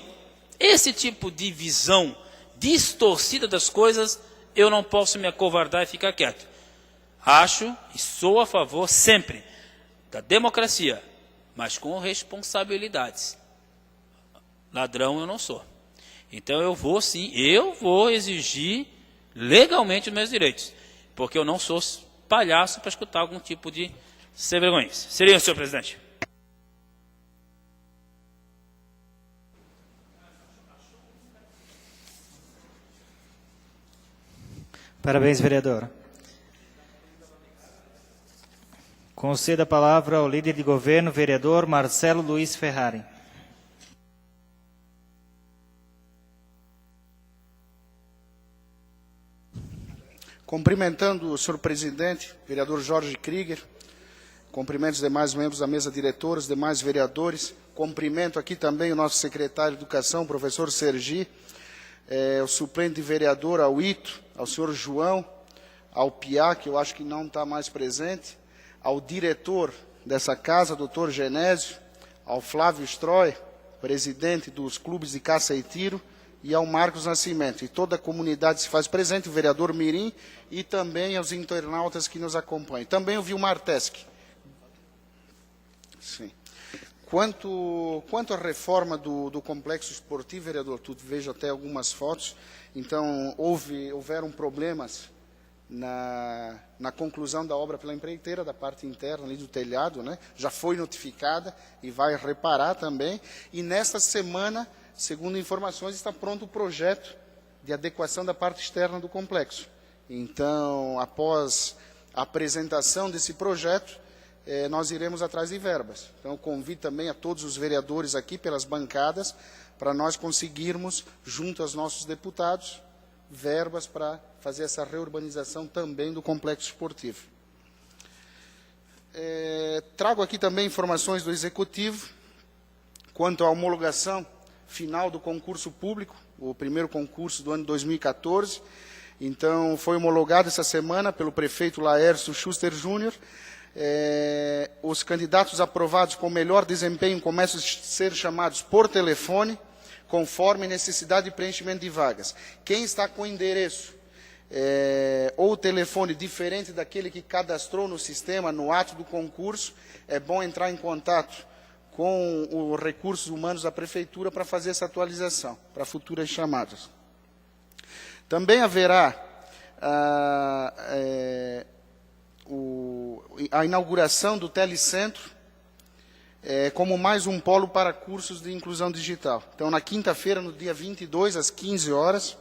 esse tipo de visão distorcida das coisas, eu não posso me acovardar e ficar quieto. Acho e sou a favor sempre da democracia, mas com responsabilidades. Ladrão eu não sou. Então eu vou exigir legalmente os meus direitos, porque eu não sou palhaço para escutar algum tipo de sem vergonha. Seria, senhor presidente? Parabéns, vereador. Concedo a palavra ao líder de governo, vereador Marcelo Luiz Ferrari. Cumprimentando o senhor presidente, vereador Jorge Krieger, cumprimento os demais membros da mesa diretora, os demais vereadores, cumprimento aqui também o nosso secretário de Educação, professor Sergi, o suplente de vereador, ao Ito, ao senhor João, ao Piá, que eu acho que não está mais presente, ao diretor dessa casa, doutor Genésio, ao Flávio Stroy, presidente dos clubes de caça e tiro, e ao Marcos Nascimento. E toda a comunidade se faz presente, o vereador Mirim, e também aos internautas que nos acompanham. Também o Vilmar Teske. Sim. Quanto à reforma do complexo esportivo, vereador Tuti, vejo até algumas fotos. Então, houveram problemas na conclusão da obra pela empreiteira, da parte interna ali do telhado, né? Já foi notificada e vai reparar também. E nesta semana, segundo informações, está pronto o projeto de adequação da parte externa do complexo. Então, após a apresentação desse projeto, nós iremos atrás de verbas. Então, eu convido também a todos os vereadores aqui pelas bancadas para nós conseguirmos, junto aos nossos deputados, verbas para fazer essa reurbanização também do complexo esportivo. Trago aqui também informações do Executivo quanto à homologação final do concurso público, o primeiro concurso do ano 2014. Então, foi homologado essa semana pelo prefeito Laércio Schuster Júnior. Os candidatos aprovados com melhor desempenho começam a ser chamados por telefone, conforme necessidade de preenchimento de vagas. Quem está com endereço ou telefone diferente daquele que cadastrou no sistema, no ato do concurso, é bom entrar em contato com os recursos humanos da Prefeitura para fazer essa atualização, para futuras chamadas. Também haverá a inauguração do Telecentro, como mais um polo para cursos de inclusão digital. Então, na quinta-feira, no dia 22, às 15 horas,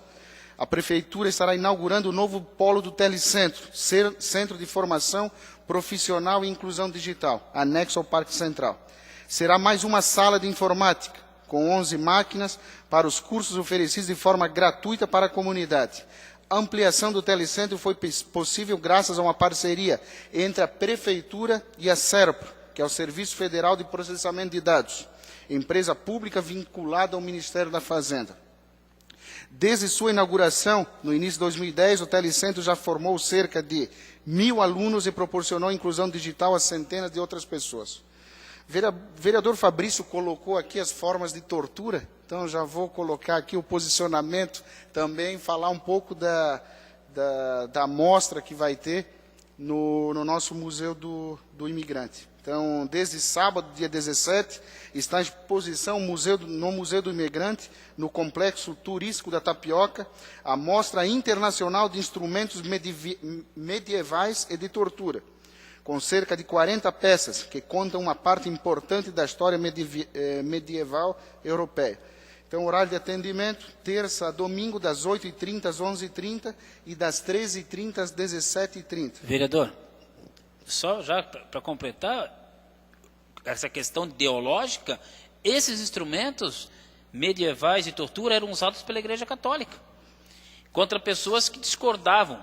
a Prefeitura estará inaugurando o novo polo do Telecentro, Centro de Formação Profissional e Inclusão Digital, anexo ao Parque Central. Será mais uma sala de informática, com 11 máquinas, para os cursos oferecidos de forma gratuita para a comunidade. A ampliação do Telecentro foi possível graças a uma parceria entre a Prefeitura e a SERPRO, que é o Serviço Federal de Processamento de Dados, empresa pública vinculada ao Ministério da Fazenda. Desde sua inauguração, no início de 2010, o Telecentro já formou cerca de 1.000 alunos e proporcionou inclusão digital a centenas de outras pessoas. Vereador Fabrício colocou aqui as formas de tortura, então já vou colocar aqui o posicionamento também, falar um pouco da amostra que vai ter no nosso Museu do Imigrante. Então, desde sábado, dia 17, está em exposição no Museu do Imigrante, no Complexo Turístico da Tapioca, a Mostra Internacional de Instrumentos Medievais e de Tortura, com cerca de 40 peças, que contam uma parte importante da história medieval europeia. Então, horário de atendimento, terça a domingo, das 8h30 às 11h30 e das 13h30 às 17h30. Vereador, só já para completar essa questão ideológica, esses instrumentos medievais de tortura eram usados pela Igreja Católica contra pessoas que discordavam.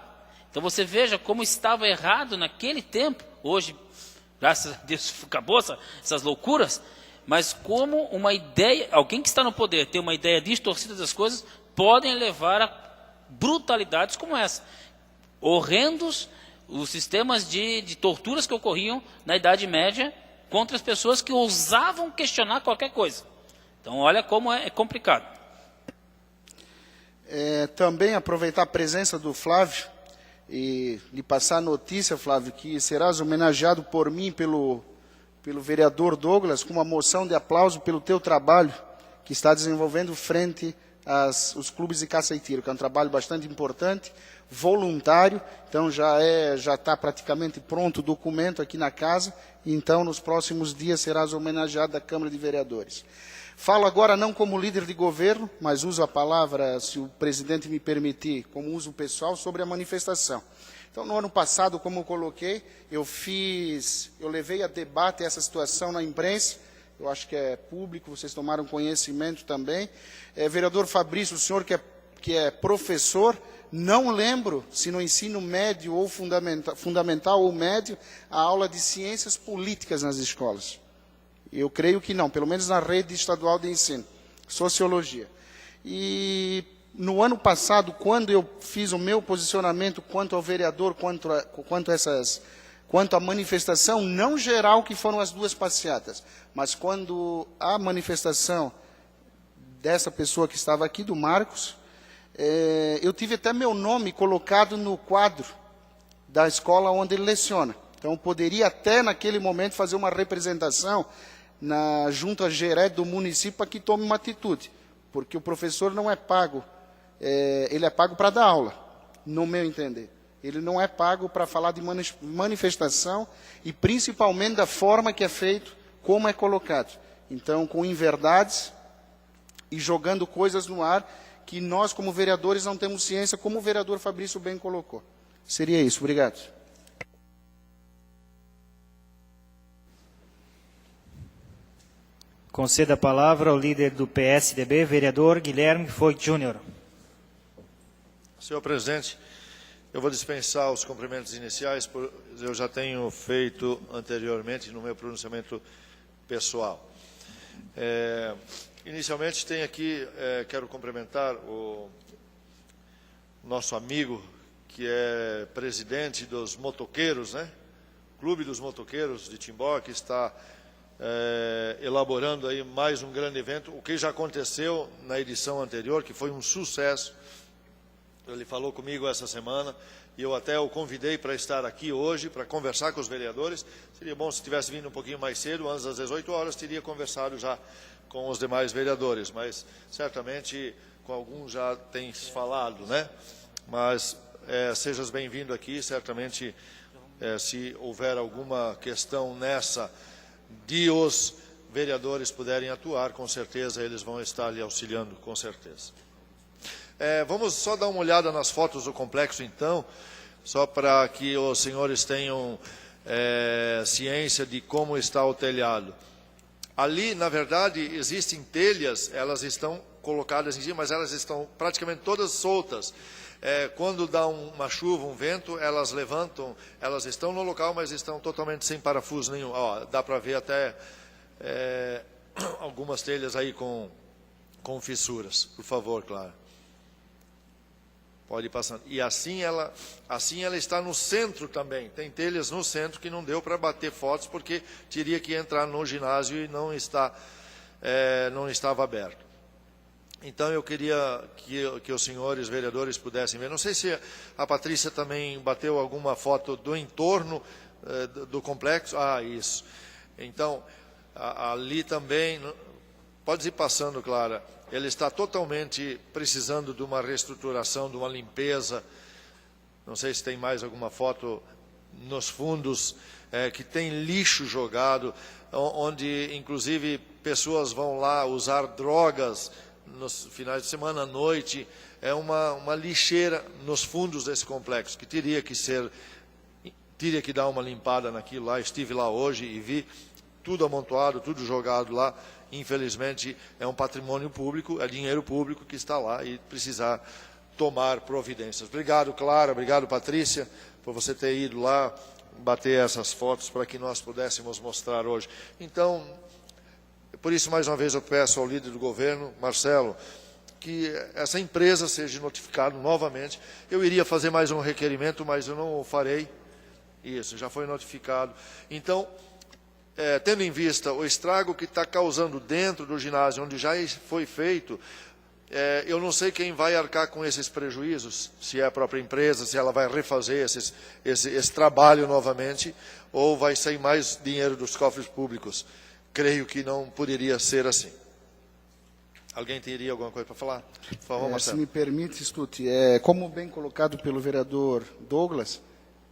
Então você veja como estava errado naquele tempo. Hoje, graças a Deus, acabou essas loucuras, mas como uma ideia, alguém que está no poder tem uma ideia distorcida das coisas, podem levar a brutalidades como essa. Horrendos os sistemas de torturas que ocorriam na Idade Média contra as pessoas que ousavam questionar qualquer coisa. Então, olha como é complicado. Também aproveitar a presença do Flávio e lhe passar a notícia, Flávio, que serás homenageado por mim, pelo vereador Douglas, com uma moção de aplauso pelo teu trabalho que está desenvolvendo frente aos clubes de caça e tiro, que é um trabalho bastante importante, voluntário. Então já está praticamente pronto o documento aqui na casa, então nos próximos dias serás homenageado da Câmara de Vereadores. Falo agora não como líder de governo, mas uso a palavra, se o presidente me permitir, como uso pessoal, sobre a manifestação. Então, no ano passado, como eu coloquei, eu levei a debate essa situação na imprensa, eu acho que é público, vocês tomaram conhecimento também. Vereador Fabrício, o senhor que é professor, não lembro se no ensino médio ou fundamental ou médio, a aula de ciências políticas nas escolas. Eu creio que não, pelo menos na rede estadual de ensino, sociologia. E no ano passado, quando eu fiz o meu posicionamento quanto ao vereador, quanto à manifestação, não geral, que foram as duas passeatas, mas quando a manifestação dessa pessoa que estava aqui, do Marcos, eu tive até meu nome colocado no quadro da escola onde ele leciona. Então, eu poderia até, naquele momento, fazer uma representação junto à GERE do município para que tome uma atitude, porque o professor não é pago, ele é pago para dar aula, no meu entender. Ele não é pago para falar de manifestação e principalmente da forma que é feito, como é colocado. Então, com inverdades e jogando coisas no ar que nós, como vereadores, não temos ciência, como o vereador Fabrício bem colocou. Seria isso. Obrigado. Conceda a palavra ao líder do PSDB, vereador Guilherme Foix Júnior. Senhor presidente, eu vou dispensar os cumprimentos iniciais, eu já tenho feito anteriormente no meu pronunciamento pessoal. Inicialmente, quero cumprimentar o nosso amigo, que é presidente dos motoqueiros, né? Clube dos Motoqueiros de Timbó, que está elaborando aí mais um grande evento, o que já aconteceu na edição anterior, que foi um sucesso. Ele falou comigo essa semana e eu até o convidei para estar aqui hoje, para conversar com os vereadores. Seria bom se tivesse vindo um pouquinho mais cedo, antes das 18 horas, teria conversado já com os demais vereadores, mas certamente com alguns já tem falado, né? Mas sejas bem-vindo aqui, certamente se houver alguma questão nessa de os vereadores puderem atuar, com certeza eles vão estar lhe auxiliando, com certeza. Vamos só dar uma olhada nas fotos do complexo, então, só para que os senhores tenham ciência de como está o telhado. Ali, na verdade, existem telhas, elas estão colocadas em cima, mas elas estão praticamente todas soltas. Quando dá uma chuva, um vento, elas levantam, elas estão no local, mas estão totalmente sem parafuso nenhum. Ó, dá para ver até algumas telhas aí com fissuras. Por favor, Clara. Pode ir passando. E assim ela está no centro também. Tem telhas no centro que não deu para bater fotos, porque teria que entrar no ginásio e não estava aberto. Então, eu queria que os senhores vereadores pudessem ver. Não sei se a Patrícia também bateu alguma foto do entorno do complexo. Ah, isso. Então, ali também, pode ir passando, Clara. Ele está totalmente precisando de uma reestruturação, de uma limpeza. Não sei se tem mais alguma foto nos fundos, que tem lixo jogado, onde, inclusive, pessoas vão lá usar drogas nos finais de semana, à noite. É uma lixeira nos fundos desse complexo, que teria que dar uma limpada naquilo lá. Estive lá hoje e vi tudo amontoado, tudo jogado lá. Infelizmente, é um patrimônio público, é dinheiro público que está lá e precisar tomar providências. Obrigado, Clara, obrigado, Patrícia, por você ter ido lá bater essas fotos para que nós pudéssemos mostrar hoje. Então, por isso, mais uma vez, eu peço ao líder do governo, Marcelo, que essa empresa seja notificada novamente. Eu iria fazer mais um requerimento, mas eu não o farei. Isso, já foi notificado. Então, tendo em vista o estrago que está causando dentro do ginásio, onde já foi feito, eu não sei quem vai arcar com esses prejuízos, se é a própria empresa, se ela vai refazer esse trabalho novamente, ou vai sair mais dinheiro dos cofres públicos. Creio que não poderia ser assim. Alguém teria alguma coisa para falar? Por favor, Marcelo. Se me permite, escute, como bem colocado pelo vereador Douglas,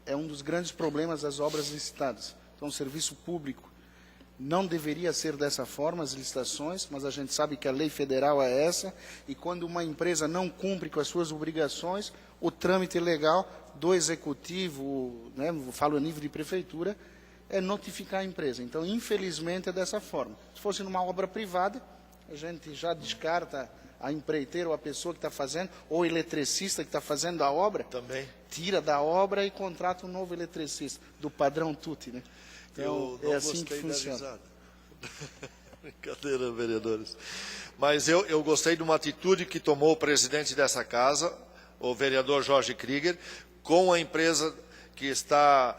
é um dos grandes problemas das obras licitadas. Então, o serviço público não deveria ser dessa forma, as licitações, mas a gente sabe que a lei federal é essa, e quando uma empresa não cumpre com as suas obrigações, o trâmite legal do executivo, né, falo a nível de prefeitura, é notificar a empresa. Então, infelizmente, é dessa forma. Se fosse numa obra privada, a gente já descarta a empreiteira ou a pessoa que está fazendo, ou o eletricista que está fazendo a obra, também tira da obra e contrata um novo eletricista, do padrão Tutti, né? Então, é assim que funciona. Brincadeira, vereadores. Mas eu gostei de uma atitude que tomou o presidente dessa casa, o vereador Jorge Krieger, com a empresa que está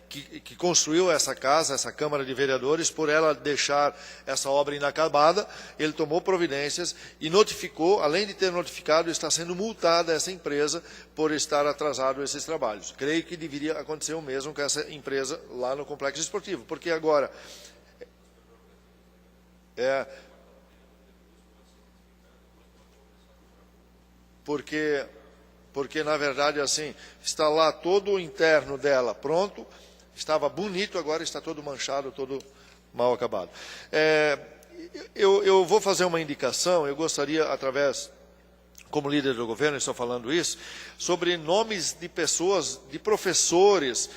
que construiu essa casa, essa Câmara de Vereadores, por ela deixar essa obra inacabada. Ele tomou providências e notificou, além de ter notificado, está sendo multada essa empresa por estar atrasado esses trabalhos. Creio que deveria acontecer o mesmo com essa empresa lá no Complexo Esportivo, porque agora porque, na verdade, assim, está lá todo o interno dela pronto, estava bonito, agora está todo manchado, todo mal acabado. Eu vou fazer uma indicação, eu gostaria, através, como líder do governo, estou falando isso, sobre nomes de pessoas, de professores,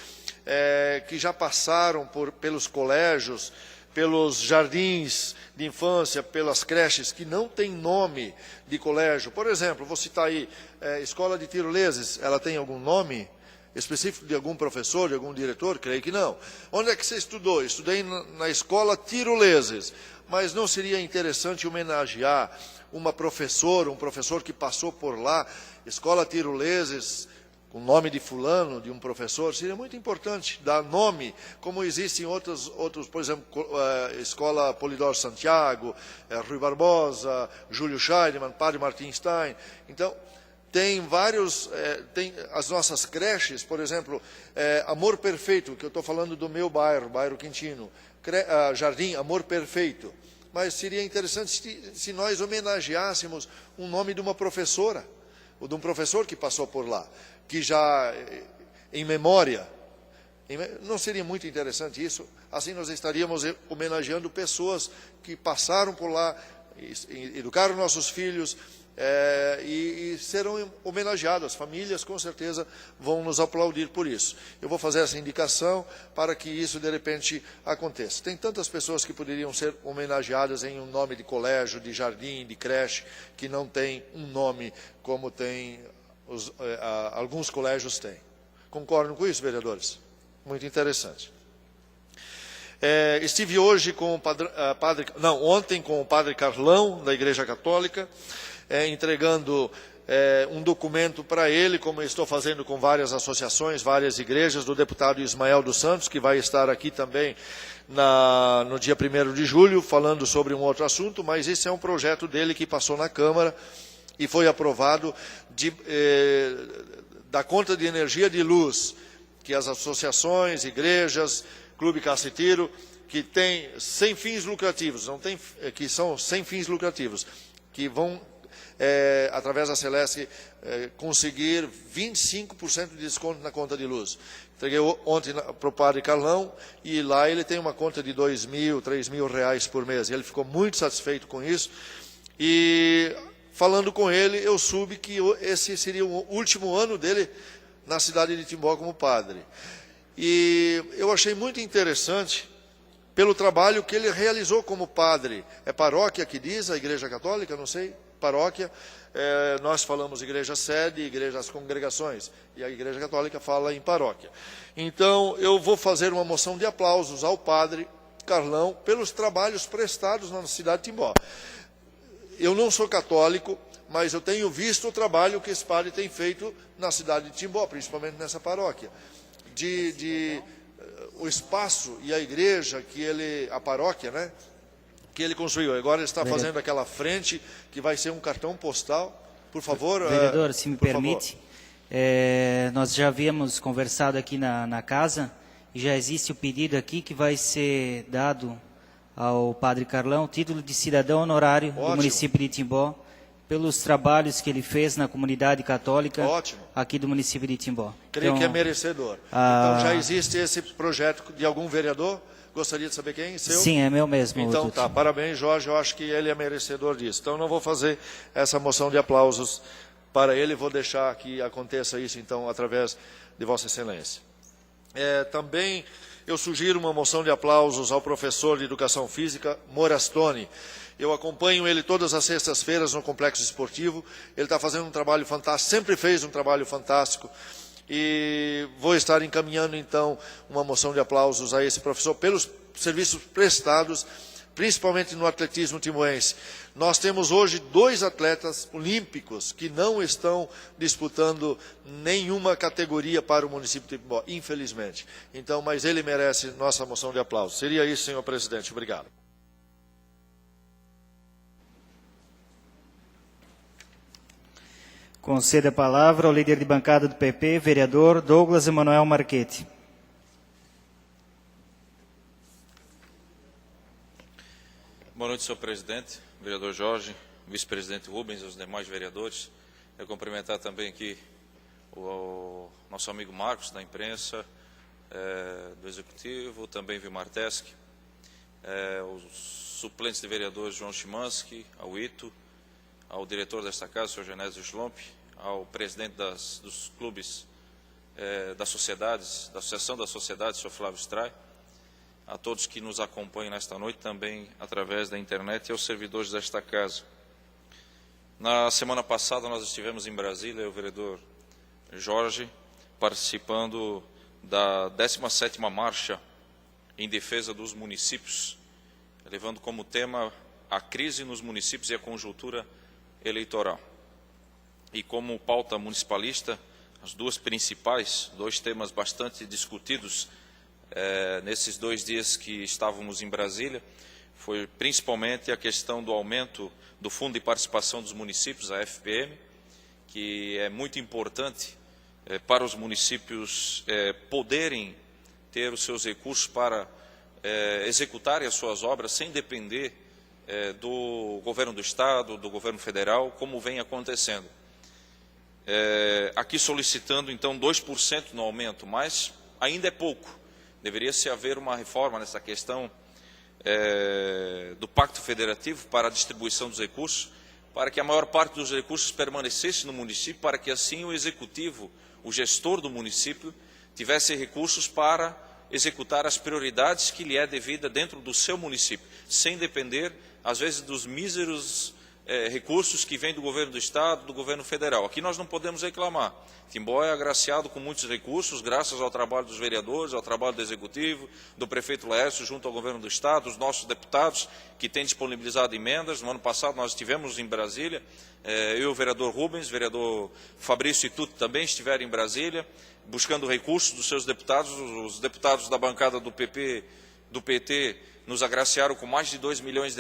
que já passaram pelos colégios, pelos jardins de infância, pelas creches que não tem nome de colégio. Por exemplo, vou citar aí, Escola de Tiroleses, ela tem algum nome específico de algum professor, de algum diretor? Creio que não. Onde é que você estudou? Estudei na Escola Tiroleses. Mas não seria interessante homenagear uma professora, um professor que passou por lá, Escola Tiroleses, com o nome de fulano, de um professor? Seria muito importante dar nome, como existem outros, por exemplo, Escola Polidoro Santiago, Rui Barbosa, Júlio Scheidemann, Padre Martin Stein. Então, tem vários, tem as nossas creches, por exemplo, Amor Perfeito, que eu estou falando do meu bairro, bairro Quintino, Jardim Amor Perfeito. Mas seria interessante se nós homenageássemos um nome de uma professora, ou de um professor que passou por lá, que já, em memória, não seria muito interessante isso? Assim nós estaríamos homenageando pessoas que passaram por lá, educaram nossos filhos, e serão homenageadas. Famílias, com certeza, vão nos aplaudir por isso. Eu vou fazer essa indicação para que isso, de repente, aconteça. Tem tantas pessoas que poderiam ser homenageadas em um nome de colégio, de jardim, de creche, que não tem um nome como tem alguns colégios têm. Concordam com isso, vereadores? Muito interessante. Estive hoje com o ontem com o Padre Carlão, da Igreja Católica, entregando um documento para ele, como eu estou fazendo com várias associações, várias igrejas, do deputado Ismael dos Santos, que vai estar aqui também no dia 1º de julho, falando sobre um outro assunto, mas esse é um projeto dele que passou na Câmara e foi aprovado da conta de energia de luz, que as associações, igrejas, Clube Cacetiro, que tem sem fins lucrativos, que são sem fins lucrativos, que vão através da Celeste, conseguir 25% de desconto na conta de luz. Entreguei ontem para o Padre Carlão, e lá ele tem uma conta de R$2.000, R$3.000 por mês. Ele ficou muito satisfeito com isso, e falando com ele, eu soube que esse seria o último ano dele na cidade de Timbó como padre. E eu achei muito interessante, pelo trabalho que ele realizou como padre. É paróquia que diz, a Igreja Católica, não sei, paróquia, nós falamos igreja sede, igrejas congregações, e a Igreja Católica fala em paróquia. Então, eu vou fazer uma moção de aplausos ao Padre Carlão pelos trabalhos prestados na cidade de Timbó. Eu não sou católico, mas eu tenho visto o trabalho que esse padre tem feito na cidade de Timbó, principalmente nessa paróquia. O espaço e a igreja a paróquia, né, que ele construiu. Agora ele está fazendo aquela frente que vai ser um cartão postal. Por favor, vereador, se me permite, nós já havíamos conversado aqui na casa, e já existe o pedido aqui que vai ser dado ao Padre Carlão título de cidadão honorário do município de Timbó, pelos trabalhos que ele fez na comunidade católica aqui do município de Timbó. Creio que é merecedor. Então já existe esse projeto de algum vereador? Gostaria de saber quem? Seu? Sim, é meu mesmo. Então tá, parabéns, Jorge, eu acho que ele é merecedor disso. Então não vou fazer essa moção de aplausos para ele, vou deixar que aconteça isso então através de Vossa Excelência. Também eu sugiro uma moção de aplausos ao professor de Educação Física, Morastoni. Eu acompanho ele todas as sextas-feiras no Complexo Esportivo. Ele está fazendo um trabalho fantástico, sempre fez um trabalho fantástico. E vou estar encaminhando, então, uma moção de aplausos a esse professor pelos serviços prestados, principalmente no atletismo timoense. Nós temos hoje 2 atletas olímpicos que não estão disputando nenhuma categoria para o município de Timbó, infelizmente. Então, mas ele merece nossa moção de aplausos. Seria isso, senhor presidente. Obrigado. Conceda a palavra ao líder de bancada do PP, vereador Douglas Emanuel Marchetti. Boa noite, senhor presidente, vereador Jorge, vice-presidente Rubens e os demais vereadores. Eu cumprimentar também aqui o nosso amigo Marcos, da imprensa, do Executivo, também Vilmar Teske, os suplentes de vereadores João Chimansky, ao Ito, ao diretor desta casa, o senhor Genésio Schlomp, ao presidente dos clubes das sociedades, da Associação das Sociedades, o senhor Flávio Stray, a todos que nos acompanham nesta noite, também através da internet, e aos servidores desta casa. Na semana passada nós estivemos em Brasília, o vereador Jorge, participando da 17ª Marcha em defesa dos municípios, levando como tema a crise nos municípios e a conjuntura eleitoral. E como pauta municipalista, as dois temas bastante discutidos nesses 2 dias que estávamos em Brasília, foi principalmente a questão do aumento do Fundo de Participação dos Municípios, a FPM, que é muito importante para os municípios poderem ter os seus recursos para executarem as suas obras sem depender do governo do Estado, do governo federal, como vem acontecendo. Aqui solicitando, então, 2% no aumento, mas ainda é pouco. Deveria-se haver uma reforma nessa questão do Pacto Federativo para a distribuição dos recursos, para que a maior parte dos recursos permanecesse no município, para que assim o executivo, o gestor do município, tivesse recursos para executar as prioridades que lhe é devida dentro do seu município, sem depender, às vezes, dos míseros recursos que vêm do governo do Estado, do governo federal. Aqui nós não podemos reclamar. Timbó é agraciado com muitos recursos, graças ao trabalho dos vereadores, ao trabalho do Executivo, do prefeito Laércio, junto ao governo do Estado, os nossos deputados, que têm disponibilizado emendas. No ano passado nós estivemos em Brasília, eu e o vereador Rubens, o vereador Fabrício e Tuto também estiveram em Brasília, buscando recursos dos seus deputados. Os deputados da bancada do PT, nos agraciaram com mais de R$2 milhões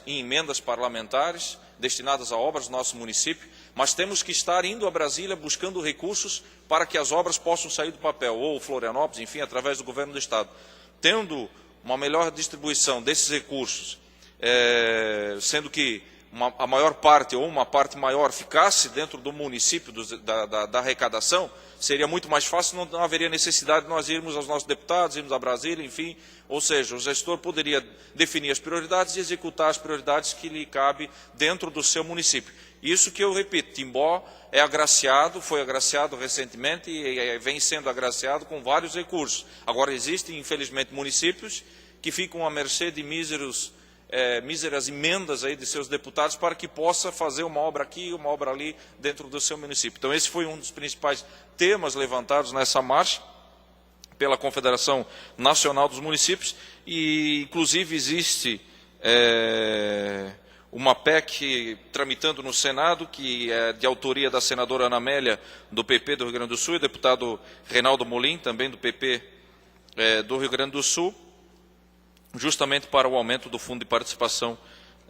em emendas parlamentares destinadas a obras do nosso município, mas temos que estar indo a Brasília buscando recursos para que as obras possam sair do papel, ou Florianópolis, enfim, através do governo do Estado. Tendo uma melhor distribuição desses recursos, sendo que a maior parte ou uma parte maior ficasse dentro do município da arrecadação, seria muito mais fácil, não haveria necessidade de nós irmos aos nossos deputados, irmos a Brasília, enfim, ou seja, o gestor poderia definir as prioridades e executar as prioridades que lhe cabe dentro do seu município. Isso que eu repito, Timbó é agraciado, foi agraciado recentemente e vem sendo agraciado com vários recursos. Agora existem, infelizmente, municípios que ficam à mercê de míseras emendas aí de seus deputados para que possa fazer uma obra aqui, uma obra ali dentro do seu município. Então esse foi um dos principais temas levantados nessa marcha pela Confederação Nacional dos Municípios e inclusive existe uma PEC tramitando no Senado, que é de autoria da senadora Ana Amélia, do PP do Rio Grande do Sul, e deputado Reinaldo Molim, também do PP do Rio Grande do Sul, justamente para o aumento do fundo de participação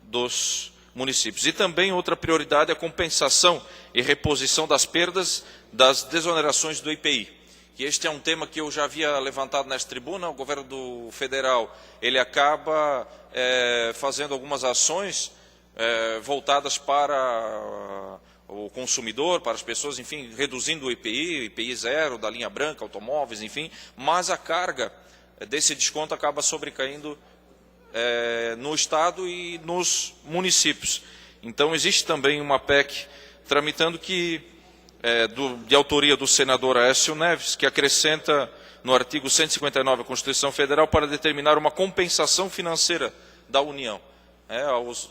dos municípios. E também outra prioridade é a compensação e reposição das perdas das desonerações do IPI. E este é um tema que eu já havia levantado nesta tribuna. O governo federal ele acaba fazendo algumas ações voltadas para o consumidor, para as pessoas, enfim, reduzindo o IPI zero, da linha branca, automóveis, enfim, mas a carga desse desconto acaba sobrecaindo no Estado e nos municípios. Então existe também uma PEC tramitando que de autoria do senador Aécio Neves, que acrescenta no artigo 159 da Constituição Federal para determinar uma compensação financeira da União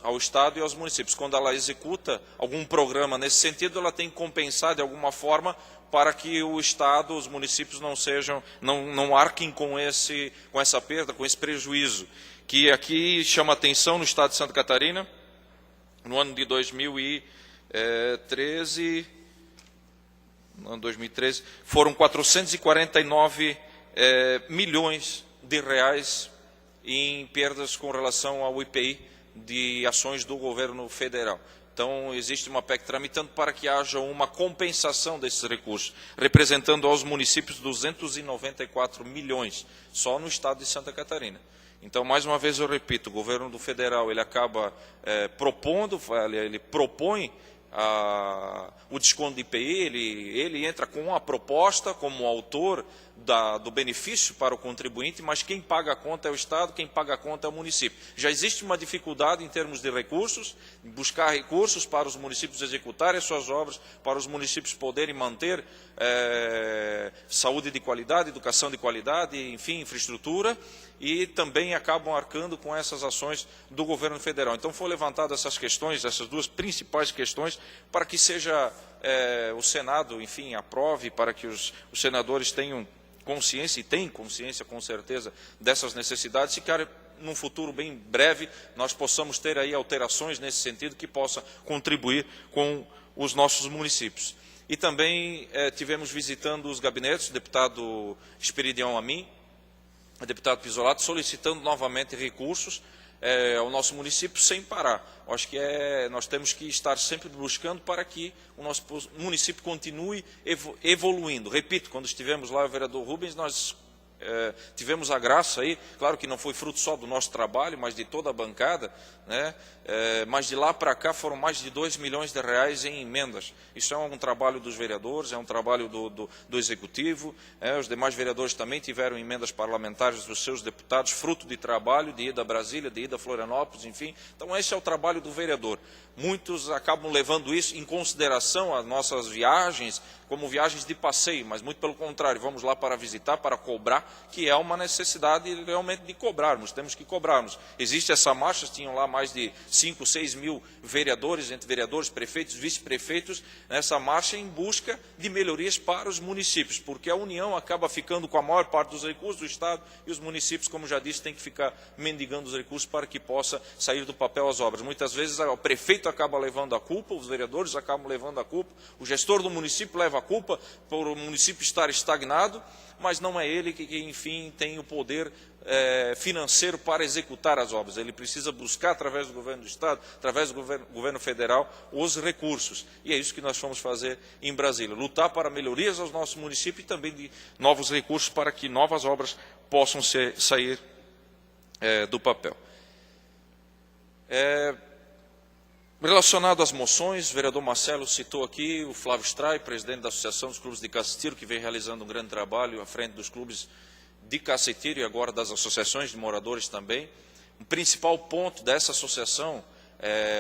ao Estado e aos municípios. Quando ela executa algum programa nesse sentido, ela tem que compensar de alguma forma para que o Estado, os municípios não arquem com essa perda, com esse prejuízo. Que aqui chama atenção no Estado de Santa Catarina, no ano de 2013, foram 449 milhões de reais em perdas com relação ao IPI de ações do governo federal. Então, existe uma PEC tramitando para que haja uma compensação desses recursos, representando aos municípios 294 milhões, só no estado de Santa Catarina. Então, mais uma vez eu repito, o governo do federal ele acaba ele propõe o desconto de IPI, ele entra com a proposta como autor do benefício para o contribuinte, mas quem paga a conta é o Estado, quem paga a conta é o município. Já existe uma dificuldade em termos de recursos, buscar recursos para os municípios executarem as suas obras, para os municípios poderem manter saúde de qualidade, educação de qualidade, enfim, infraestrutura, e também acabam arcando com essas ações do governo federal. Então foram levantadas essas questões, essas duas principais questões, para que seja o Senado, enfim, aprove, para que os senadores tenham consciência, e têm consciência com certeza, dessas necessidades, e que num futuro bem breve nós possamos ter aí alterações nesse sentido que possa contribuir com os nossos municípios. E também tivemos visitando os gabinetes, o deputado Esperidião Amin, o deputado Pisolato, solicitando novamente recursos ao nosso município sem parar. Acho que nós temos que estar sempre buscando para que o nosso município continue evoluindo. Repito, quando estivemos lá, o vereador Rubens, nós tivemos a graça aí, claro que não foi fruto só do nosso trabalho, mas de toda a bancada, né? Mas de lá para cá foram mais de 2 milhões de reais em emendas. Isso é um trabalho dos vereadores, é um trabalho do Executivo, os demais vereadores também tiveram emendas parlamentares dos seus deputados, fruto de trabalho, de ida a Brasília, de ida a Florianópolis, enfim. Então esse é o trabalho do vereador. Muitos acabam levando isso em consideração as nossas viagens, como viagens de passeio, mas muito pelo contrário, vamos lá para visitar, para cobrar, que é uma necessidade realmente de cobrarmos, temos que cobrarmos. Existe essa marcha, tinham lá mais de 5, 6 mil vereadores, entre vereadores, prefeitos, vice-prefeitos, nessa marcha em busca de melhorias para os municípios, porque a União acaba ficando com a maior parte dos recursos do Estado e os municípios, como já disse, têm que ficar mendigando os recursos para que possa sair do papel as obras. Muitas vezes o prefeito acaba levando a culpa, os vereadores acabam levando a culpa, o gestor do município leva a culpa por o município estar estagnado, mas não é ele que enfim, tem o poder financeiro para executar as obras. Ele precisa buscar, através do governo do Estado, através do governo federal, os recursos. E é isso que nós vamos fazer em Brasília. Lutar para melhorias aos nossos municípios e também de novos recursos para que novas obras possam sair do papel. Relacionado às moções, o vereador Marcelo citou aqui o Flávio Stray, presidente da Associação dos Clubes de Cacetiro, que vem realizando um grande trabalho à frente dos clubes de Cacetiro e agora das associações de moradores também. O principal ponto dessa associação,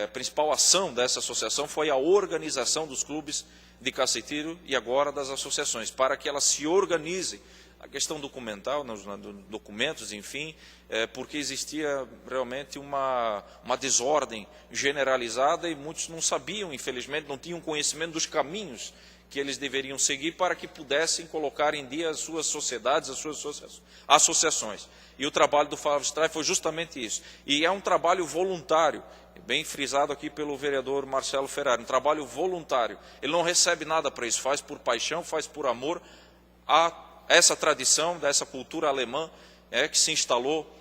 a principal ação dessa associação foi a organização dos clubes de Cacetiro e agora das associações, para que elas se organizem. A questão documental, nos documentos, enfim, porque existia realmente uma desordem generalizada e muitos não sabiam, infelizmente, não tinham conhecimento dos caminhos que eles deveriam seguir para que pudessem colocar em dia as suas sociedades, as suas associações. E o trabalho do Flávio Stray foi justamente isso. E é um trabalho voluntário, bem frisado aqui pelo vereador Marcelo Ferrari, um trabalho voluntário. Ele não recebe nada para isso, faz por paixão, faz por amor a essa tradição, dessa cultura alemã que se instalou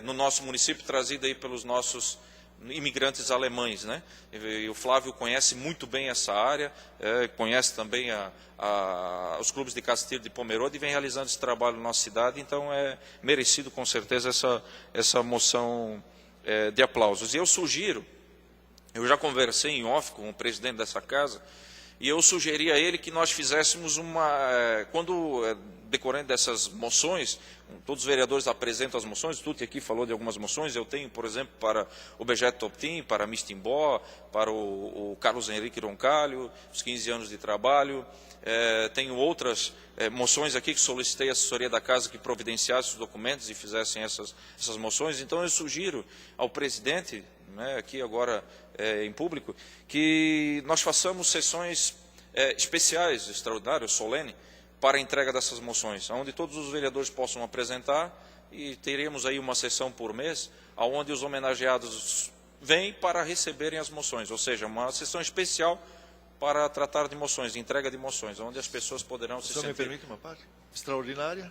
no nosso município, trazida aí pelos nossos imigrantes alemães, né? E o Flávio conhece muito bem essa área, conhece também os clubes de Cacetiro de Pomerode e vem realizando esse trabalho na nossa cidade, então é merecido com certeza essa moção de aplausos. E eu sugiro, eu já conversei em off com o presidente dessa casa, e eu sugeri a ele que nós fizéssemos quando decorrendo dessas moções, todos os vereadores apresentam as moções, o Tuti aqui falou de algumas moções, eu tenho, por exemplo, para o Bejeto Toptim, para Mistimbó, para o Carlos Henrique Roncalho, os 15 anos de trabalho, tenho outras moções aqui que solicitei a assessoria da casa que providenciasse os documentos e fizessem essas moções, então eu sugiro ao presidente, né, aqui agora em público, que nós façamos sessões especiais, extraordinárias, solene, para a entrega dessas moções, onde todos os vereadores possam apresentar e teremos aí uma sessão por mês, onde os homenageados vêm para receberem as moções, ou seja, uma sessão especial para tratar de moções, de entrega de moções, onde as pessoas poderão se sentir... me permite uma parte? Extraordinária?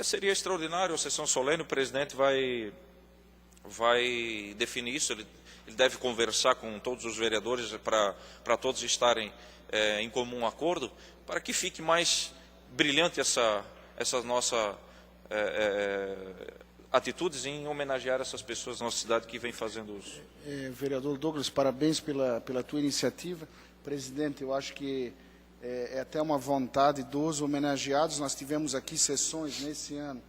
Seria extraordinário, a sessão solene, o presidente vai definir isso, ele deve conversar com todos os vereadores para todos estarem em comum acordo, para que fique mais brilhante essa nossa atitudes em homenagear essas pessoas da nossa cidade que vem fazendo isso. Vereador Douglas, parabéns pela tua iniciativa. Presidente, eu acho que é até uma vontade dos homenageados. Nós tivemos aqui sessões nesse ano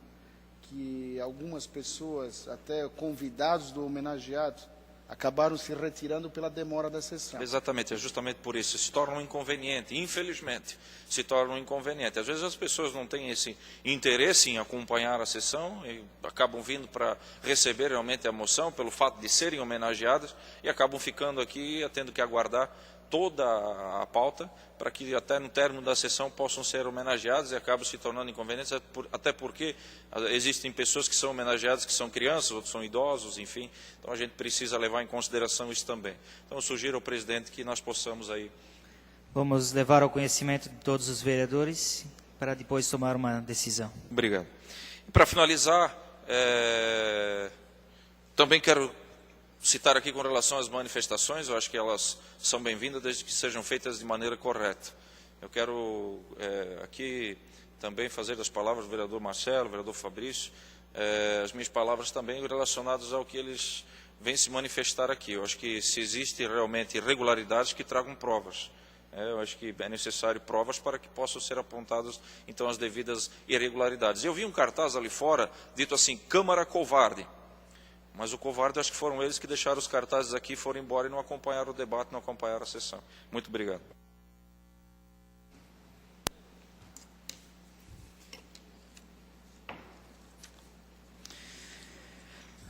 que algumas pessoas, até convidados do homenageado, acabaram se retirando pela demora da sessão. Exatamente, é justamente por isso. Se torna um inconveniente, infelizmente, se torna um inconveniente. Às vezes as pessoas não têm esse interesse em acompanhar a sessão e acabam vindo para receber realmente a moção pelo fato de serem homenageadas e acabam ficando aqui tendo que aguardar toda a pauta para que até no término da sessão possam ser homenageados e acabam se tornando inconvenientes, até porque existem pessoas que são homenageadas que são crianças, outros são idosos, enfim, então a gente precisa levar em consideração isso também. Então eu sugiro ao presidente que nós possamos aí... Vamos levar ao conhecimento de todos os vereadores para depois tomar uma decisão. Obrigado. E para finalizar, também quero citar aqui com relação às manifestações, eu acho que elas são bem-vindas desde que sejam feitas de maneira correta. Eu quero aqui também fazer das palavras do vereador Marcelo, do vereador Fabrício, as minhas palavras também relacionadas ao que eles vêm se manifestar aqui. Eu acho que se existem realmente irregularidades, que tragam provas. Eu acho que é necessário provas para que possam ser apontadas então as devidas irregularidades. Eu vi um cartaz ali fora, dito assim, Câmara Covarde. Mas o covarde, acho que foram eles que deixaram os cartazes aqui, foram embora e não acompanharam o debate, não acompanharam a sessão. Muito obrigado.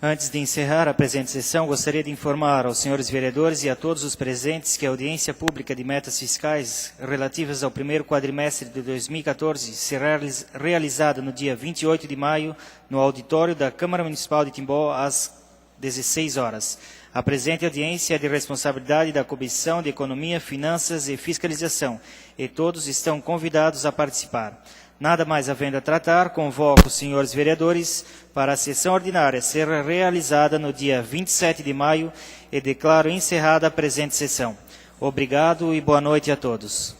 Antes de encerrar a presente sessão, gostaria de informar aos senhores vereadores e a todos os presentes que a audiência pública de metas fiscais relativas ao primeiro quadrimestre de 2014 será realizada no dia 28 de maio no auditório da Câmara Municipal de Timbó às 16 horas. A presente audiência é de responsabilidade da Comissão de Economia, Finanças e Fiscalização e todos estão convidados a participar. Nada mais havendo a tratar, convoco os senhores vereadores para a sessão ordinária ser realizada no dia 27 de maio e declaro encerrada a presente sessão. Obrigado e boa noite a todos.